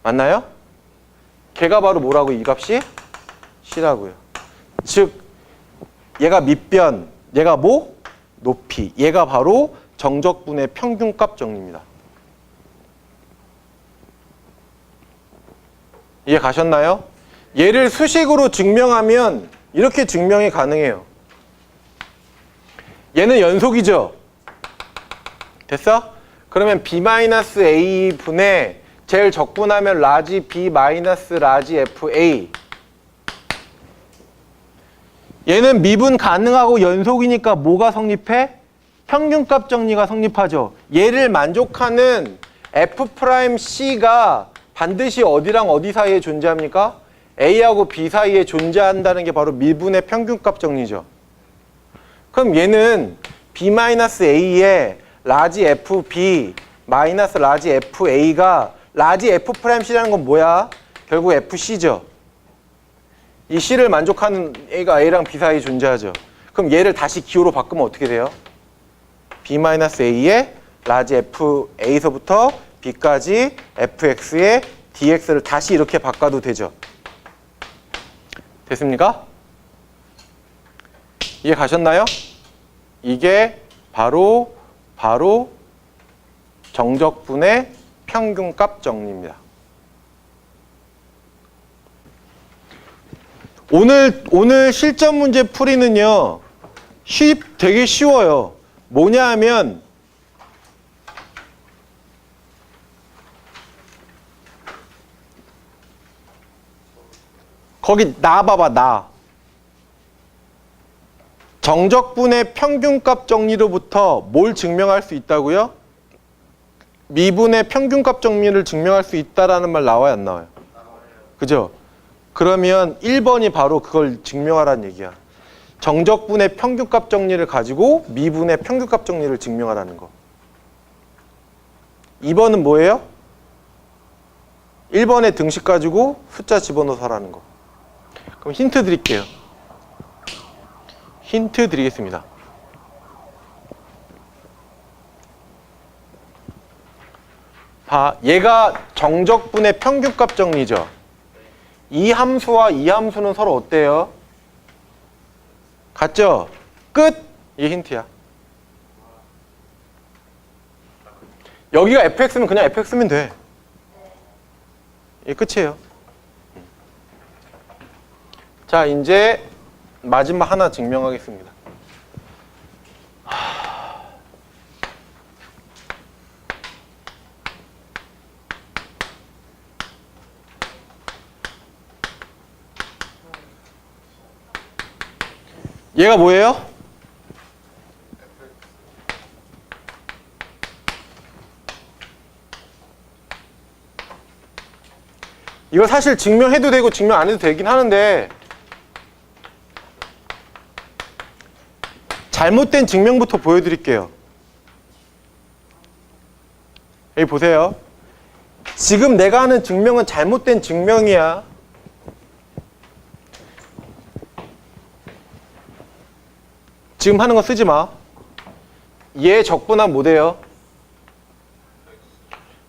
맞나요? 걔가 바로 뭐라고, 이 값이? C라고요. 즉 얘가 밑변, 얘가 뭐? 높이. 얘가 바로 정적분의 평균값 정리입니다. 이해 가셨나요? 얘를 수식으로 증명하면 이렇게 증명이 가능해요. 얘는 연속이죠? 됐어? 그러면 b-a 분의 제일 적분하면 라지 b 마이너스 라지 fa. 얘는 미분 가능하고 연속이니까 뭐가 성립해? 평균값 정리가 성립하죠. 얘를 만족하는 f'C가 반드시 어디랑 어디 사이에 존재합니까? A하고 B 사이에 존재한다는 게 바로 미분의 평균값 정리죠. 그럼 얘는 b-a의 라지 fb 마이너스 라지 fa가 라지 f'C라는 건 뭐야? 결국 fc죠. 이 C를 만족하는 A가 A랑 B 사이에 존재하죠. 그럼 얘를 다시 기호로 바꾸면 어떻게 돼요? b-a의 라지 fa에서부터 b까지 fx의 dx를 다시 이렇게 바꿔도 되죠. 됐습니까? 이해 가셨나요? 이게 바로 정적분의 평균값 정리입니다. 오늘 실전 문제 풀이는요, 되게 쉬워요. 뭐냐 하면 거기 나 봐봐, 나. 정적분의 평균값 정리로부터 뭘 증명할 수 있다고요? 미분의 평균값 정리를 증명할 수 있다라는 말 나와요, 안 나와요? 그죠? 그러면 1번이 바로 그걸 증명하라는 얘기야. 정적분의 평균값 정리를 가지고 미분의 평균값 정리를 증명하라는 거. 2번은 뭐예요? 1번의 등식 가지고 숫자 집어넣어서 하라는 거. 그럼 힌트 드릴게요. 힌트 드리겠습니다. 얘가 정적분의 평균값 정리죠. 이 함수와 이 함수는 서로 어때요? 같죠? 끝! 이게 힌트야. 여기가 fx면 그냥 fx면 돼. 이게 끝이에요. 자, 이제 마지막 하나 증명하겠습니다. 얘가 뭐예요? 이거 사실 증명해도 되고 증명 안 해도 되긴 하는데 잘못된 증명부터 보여드릴게요. 여기 보세요. 지금 내가 하는 증명은 잘못된 증명이야. 지금 하는 거 쓰지 마. 얘 적분한 뭐 돼요?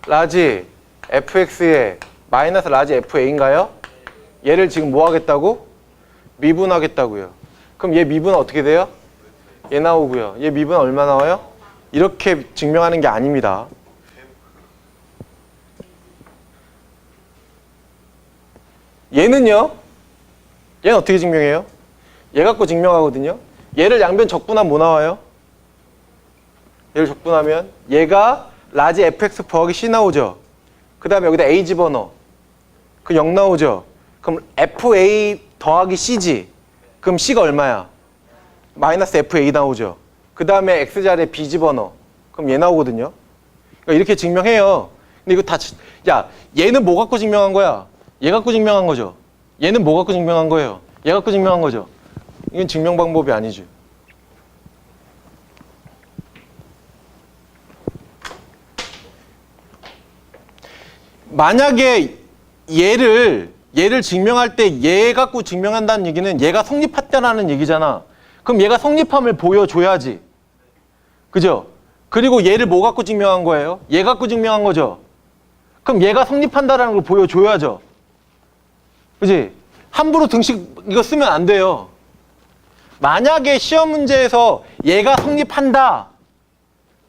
라지 fx의 마이너스 라지 fa인가요? 얘를 지금 뭐 하겠다고? 미분하겠다고요. 그럼 얘 미분 어떻게 돼요? 얘 나오고요. 얘 미분 얼마 나와요? 이렇게 증명하는 게 아닙니다. 얘는요? 얘는 어떻게 증명해요? 얘 갖고 증명하거든요. 얘를 양변 적분하면 뭐 나와요? 얘를 적분하면 얘가 라지 fx 더하기 c 나오죠. 그 다음에 여기다 a 집어넣어. 그 0 나오죠. 그럼 fa 더하기 c지. 그럼 c가 얼마야? 마이너스 fa 나오죠. 그 다음에 x자리에 b 집어넣어. 그럼 얘 나오거든요. 그러니까 이렇게 증명해요. 근데 이거 다, 야, 얘는 뭐 갖고 증명한 거야? 얘 갖고 증명한 거죠. 얘는 뭐 갖고 증명한 거예요? 얘 갖고 증명한 거죠. 이건 증명 방법이 아니죠. 만약에 얘를 증명할 때 얘 갖고 증명한다는 얘기는 얘가 성립했다라는 얘기잖아. 그럼 얘가 성립함을 보여줘야지. 그죠? 그리고 얘를 뭐 갖고 증명한 거예요? 얘 갖고 증명한 거죠. 그럼 얘가 성립한다라는 걸 보여줘야죠. 그지? 함부로 등식 이거 쓰면 안 돼요. 만약에 시험 문제에서 얘가 성립한다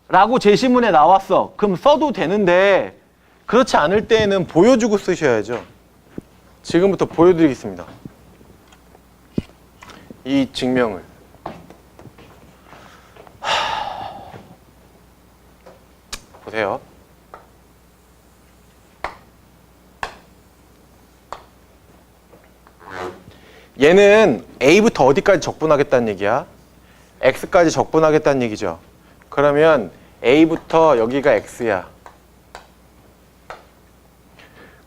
라고 제시문에 나왔어. 그럼 써도 되는데 그렇지 않을 때에는 보여주고 쓰셔야죠. 지금부터 보여드리겠습니다. 이 증명을. 보세요. 얘는 A부터 어디까지 적분하겠다는 얘기야? X까지 적분하겠다는 얘기죠. 그러면 A부터 여기가 X야.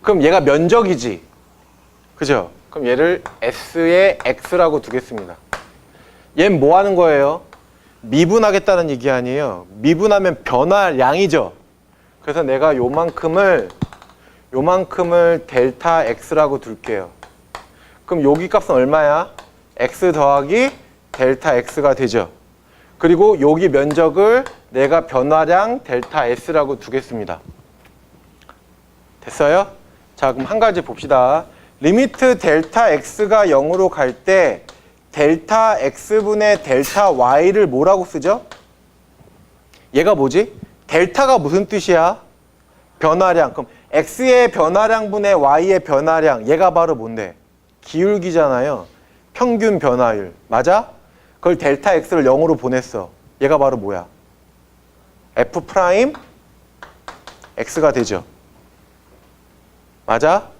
그럼 얘가 면적이지. 그죠? 그럼 얘를 S의 X라고 두겠습니다. 얘는 뭐 하는 거예요? 미분하겠다는 얘기 아니에요. 미분하면 변화량이죠. 그래서 내가 요만큼을 델타 X라고 둘게요. 그럼 여기 값은 얼마야? X 더하기 델타 X가 되죠. 그리고 여기 면적을 내가 변화량 델타 S라고 두겠습니다. 됐어요? 자, 그럼 한 가지 봅시다. 리미트 델타 X가 0으로 갈 때 델타 X분의 델타 Y를 뭐라고 쓰죠? 얘가 뭐지? 델타가 무슨 뜻이야? 변화량. 그럼 X의 변화량분의 Y의 변화량. 얘가 바로 뭔데? 기울기잖아요. 평균 변화율. 맞아? 그걸 델타 X를 0으로 보냈어. 얘가 바로 뭐야? F 프라임 X가 되죠. 맞아?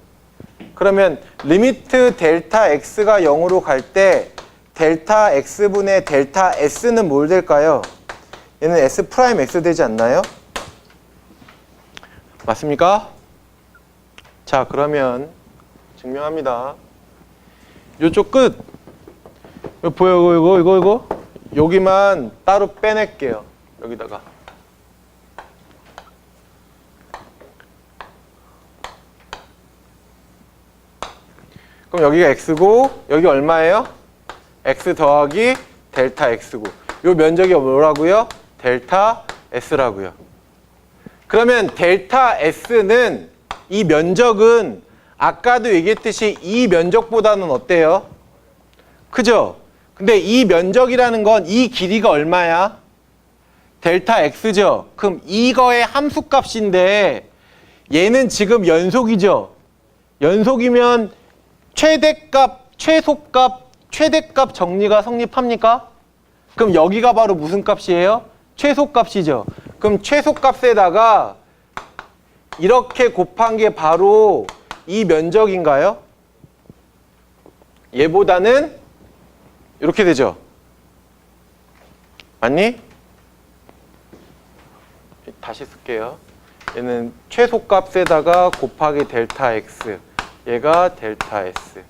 그러면 리미트 델타 X가 0으로 갈 때 델타 X분의 델타 S는 뭘 될까요? 얘는 S 프라임 X 되지 않나요? 맞습니까? 자, 그러면 증명합니다. 요쪽 끝. 이거 보여, 이거. 여기만 따로 빼낼게요. 여기다가. 그럼 여기가 X고, 여기 얼마예요? X 더하기 델타 X고. 요 면적이 뭐라고요? 델타 S라고요. 그러면 델타 S는 이 면적은 아까도 얘기했듯이 이 면적보다는 어때요? 크죠? 근데 이 면적이라는 건 이 길이가 얼마야? 델타 X죠? 그럼 이거의 함수값인데 얘는 지금 연속이죠? 연속이면 최대값, 최소값, 최대값 정리가 성립합니까? 그럼 여기가 바로 무슨 값이에요? 최소값이죠. 그럼 최소값에다가 이렇게 곱한 게 바로 이 면적인가요? 얘보다는 이렇게 되죠. 맞니? 다시 쓸게요. 얘는 최소값에다가 곱하기 델타 X. 얘가 델타 S.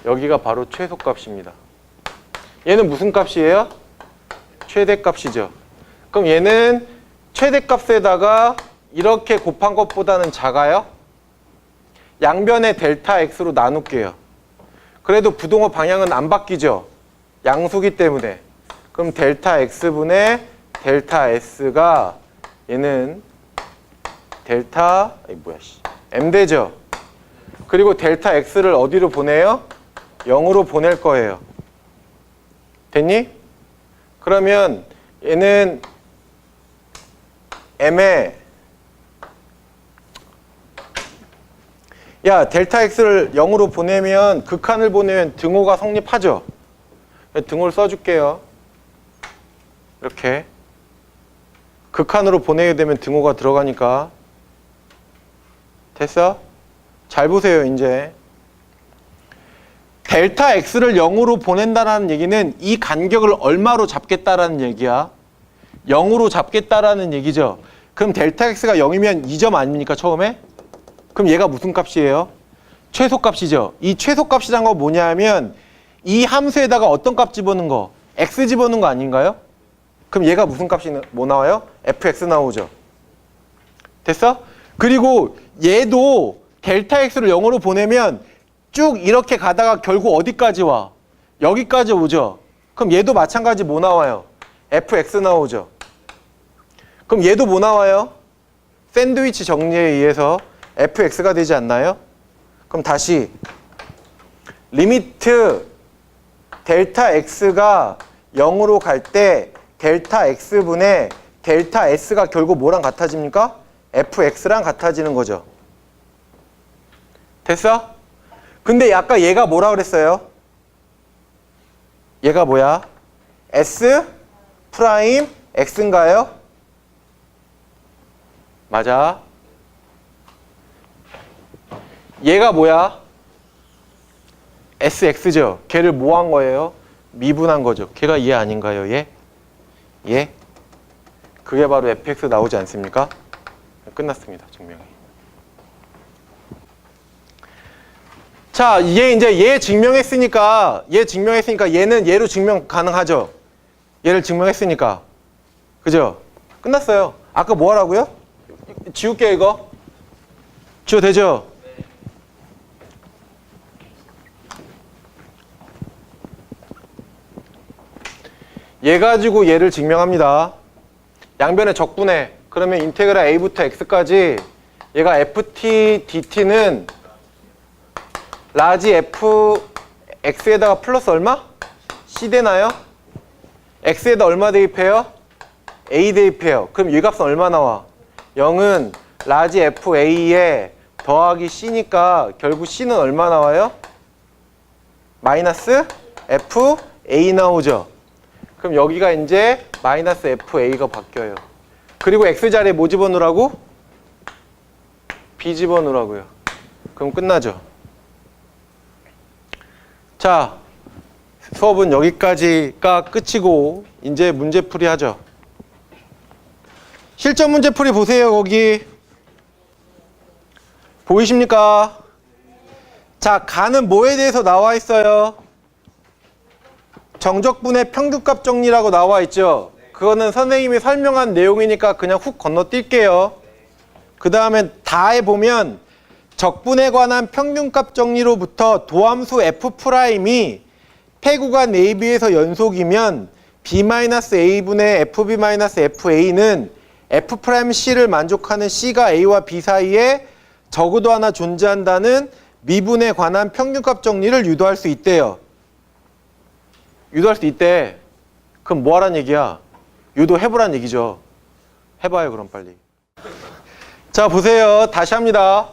여기가 바로 최소값입니다. 얘는 무슨 값이에요? 최대값이죠. 그럼 얘는 최대값에다가 이렇게 곱한 것보다는 작아요? 양변에 델타 X로 나눌게요. 그래도 부동호 방향은 안 바뀌죠? 양수기 때문에. 그럼 델타 X분의 델타 S가 얘는 델타 M 되죠? 그리고 델타 x를 어디로 보내요? 0으로 보낼 거예요. 됐니? 그러면 얘는 m에 야 델타 x를 0으로 보내면 극한을 보내면 등호가 성립하죠. 등호를 써줄게요. 이렇게 극한으로 보내게 되면 등호가 들어가니까. 됐어? 잘 보세요. 이제 델타 x를 0으로 보낸다는 얘기는 이 간격을 얼마로 잡겠다라는 얘기야. 0으로 잡겠다라는 얘기죠. 그럼 델타 x가 0이면 2점 아닙니까 처음에? 그럼 얘가 무슨 값이에요? 최소값이죠. 이 최소값이란 건 뭐냐 하면 이 함수에다가 어떤 값 집어넣은 거? x 집어넣은 거 아닌가요? 그럼 얘가 무슨 값이 뭐 나와요? fx 나오죠. 됐어? 그리고 얘도 델타 x를 0으로 보내면 쭉 이렇게 가다가 결국 어디까지 와? 여기까지 오죠. 그럼 얘도 마찬가지 뭐 나와요? fx 나오죠. 그럼 얘도 뭐 나와요? 샌드위치 정리에 의해서 fx가 되지 않나요? 그럼 다시 리미트 델타 x가 0으로 갈 때 델타 x분의 델타 s가 결국 뭐랑 같아집니까? fx랑 같아지는 거죠. 됐어? 근데 아까 얘가 뭐라 그랬어요? 얘가 뭐야? s 프라임 x인가요? 맞아. 얘가 뭐야? sx죠. 걔를 뭐 한 거예요? 미분한 거죠. 걔가 얘 아닌가요? 얘? 얘? 그게 바로 fx 나오지 않습니까? 끝났습니다. 증명이. 자, 얘 증명했으니까 얘는 얘로 증명 가능하죠. 얘를 증명했으니까. 그죠? 끝났어요. 아까 뭐 하라고요? 지울게 이거. 지워도 되죠? 얘 가지고 얘를 증명합니다. 양변의 적분해. 그러면 인테그랄 a부터 x까지 얘가 ft dt는 라지 f x에다가 플러스 얼마? c 되나요? x에다 얼마 대입해요? a 대입해요. 그럼 이 값은 얼마 나와? 0은 라지 f a에 더하기 c니까 결국 c는 얼마 나와요? 마이너스 f a 나오죠. 그럼 여기가 이제 마이너스 fa가 바뀌어요. 그리고 x자리에 뭐 집어넣으라고? b 집어넣으라고요. 그럼 끝나죠. 자, 수업은 여기까지가 끝이고 이제 문제풀이 하죠. 실전 문제풀이 보세요. 거기 보이십니까? 자, 가는 뭐에 대해서 나와 있어요? 정적분의 평균값 정리라고 나와 있죠. 그거는 선생님이 설명한 내용이니까 그냥 훅 건너뛸게요. 그 다음에 다에 보면 적분에 관한 평균값 정리로부터 도함수 f'이 폐구간 AB에서 연속이면 b-a분의 fb-fa는 f'C를 만족하는 C가 A와 B 사이에 적어도 하나 존재한다는 미분에 관한 평균값 정리를 유도할 수 있대요. 유도할 수 있대. 그럼 뭐 하란 얘기야? 유도해보란 얘기죠. 해봐요 그럼 빨리. 자 보세요. 다시 합니다.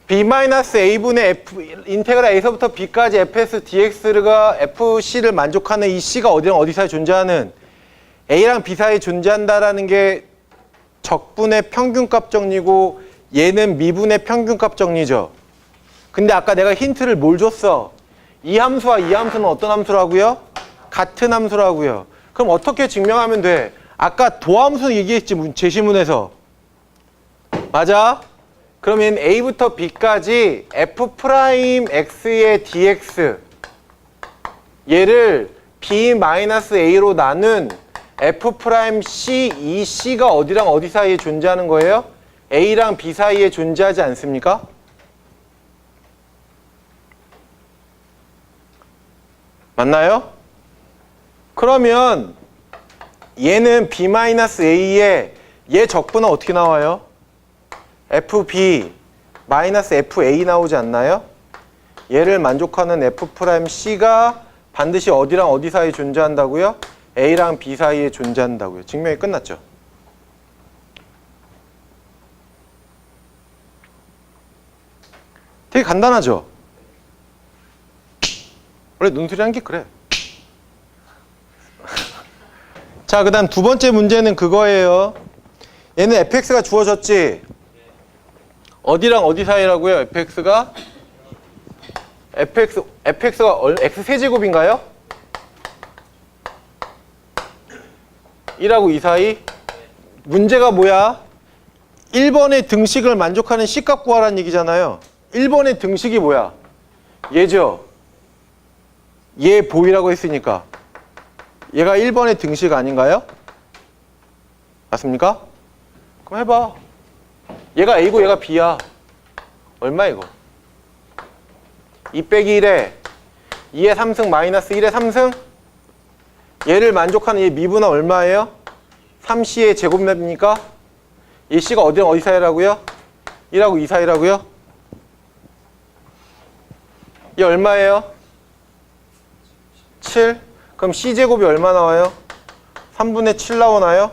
b-a분의 f 인테그랄 a서부터 b까지 fs dx가 fc를 만족하는 이 c가 어디랑 어디 사이에 존재하는 a랑 b 사이에 존재한다라는 게 적분의 평균값 정리고 얘는 미분의 평균값 정리죠. 근데 아까 내가 힌트를 뭘 줬어? 이 함수와 이 함수는 어떤 함수라고요? 같은 함수라고요. 그럼 어떻게 증명하면 돼? 아까 도함수 얘기했지 제시문에서. 맞아? 그러면 a부터 b까지 f'x의 dx 얘를 b-a로 나눈 f'c 이 c가 어디랑 어디 사이에 존재하는 거예요? a랑 b 사이에 존재하지 않습니까? 맞나요? 그러면 얘는 b-a에 얘 적분은 어떻게 나와요? fb 마이너스 FA 나오지 않나요? 얘를 만족하는 F'C가 반드시 어디랑 어디 사이에 존재한다고요? A랑 B 사이에 존재한다고요. 증명이 끝났죠. 되게 간단하죠? 원래 논술이 한 게 그래. 자, 그 다음 두 번째 문제는 그거예요. 얘는 fx가 주어졌지? 어디랑 어디 사이라고요? fx가? fx가 x세제곱인가요? 1하고 2 사이? 문제가 뭐야? 1번의 등식을 만족하는 C값 구하라는 얘기잖아요. 1번의 등식이 뭐야? 얘죠? 얘 보이라고 했으니까 얘가 1번의 등식 아닌가요? 맞습니까? 그럼 해봐. 얘가 A고 얘가 B야. 얼마 이거? 2 빼기 1에 2의 3승 마이너스 1의 3승? 얘를 만족하는 얘 미분은 얼마예요? 3C의 제곱맵입니까? 이 C가 어디랑 어디 사이라고요? 1하고 2 사이라고요? 얘 얼마예요? 7? 그럼 C제곱이 얼마 나와요? 3분의 7 나오나요?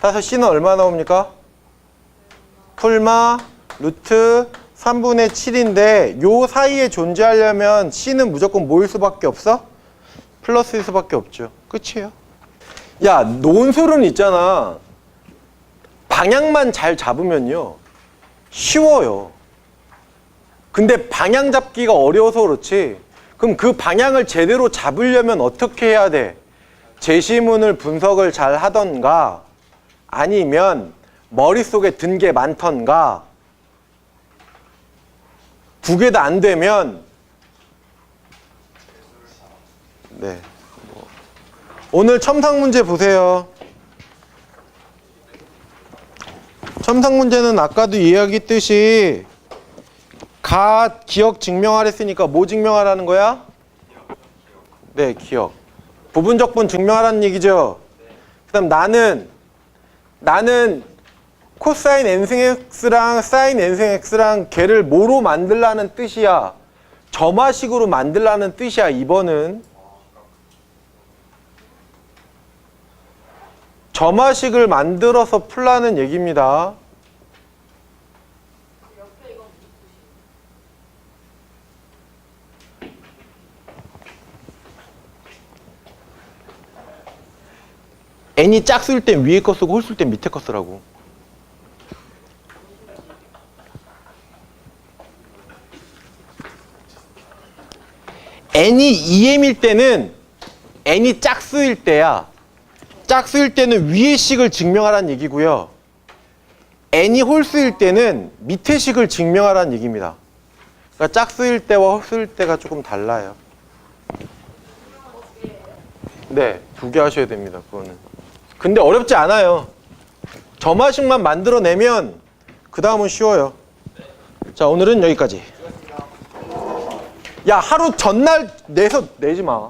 따라서 C는 얼마 나옵니까? 풀마 루트 3분의 7인데 요 사이에 존재하려면 C는 무조건 뭐일 수밖에 없어? 플러스일 수밖에 없죠. 끝이에요. 야, 논술은 있잖아. 방향만 잘 잡으면요 쉬워요. 근데 방향 잡기가 어려워서 그렇지. 그럼 그 방향을 제대로 잡으려면 어떻게 해야 돼? 제시문을 분석을 잘 하던가 아니면 머릿속에 든 게 많던가. 두 개 다 안 되면 네. 오늘 첨삭 문제 보세요. 첨삭 문제는 아까도 이야기했듯이 기억 증명하랬으니까 뭐 증명하라는 거야? 네, 기억. 부분적분 증명하라는 얘기죠. 그다음 나는 코사인 n승 x랑 사인 n승 x랑 걔를 뭐로 만들라는 뜻이야? 점화식으로 만들라는 뜻이야. 2번은 점화식을 만들어서 풀라는 얘기입니다. n이 짝수일 땐 위에 거 쓰고 홀수일 땐 밑에 거 쓰라고. n이 2m일 때는 n이 짝수일 때야. 짝수일 때는 위의 식을 증명하라는 얘기고요. n이 홀수일 때는 밑의 식을 증명하라는 얘기입니다. 그러니까 짝수일 때와 홀수일 때가 조금 달라요. 네, 두 개 하셔야 됩니다. 그거는. 근데 어렵지 않아요. 점화식만 만들어내면 그 다음은 쉬워요. 자, 오늘은 여기까지. 야, 하루 전날 내서 내지 마.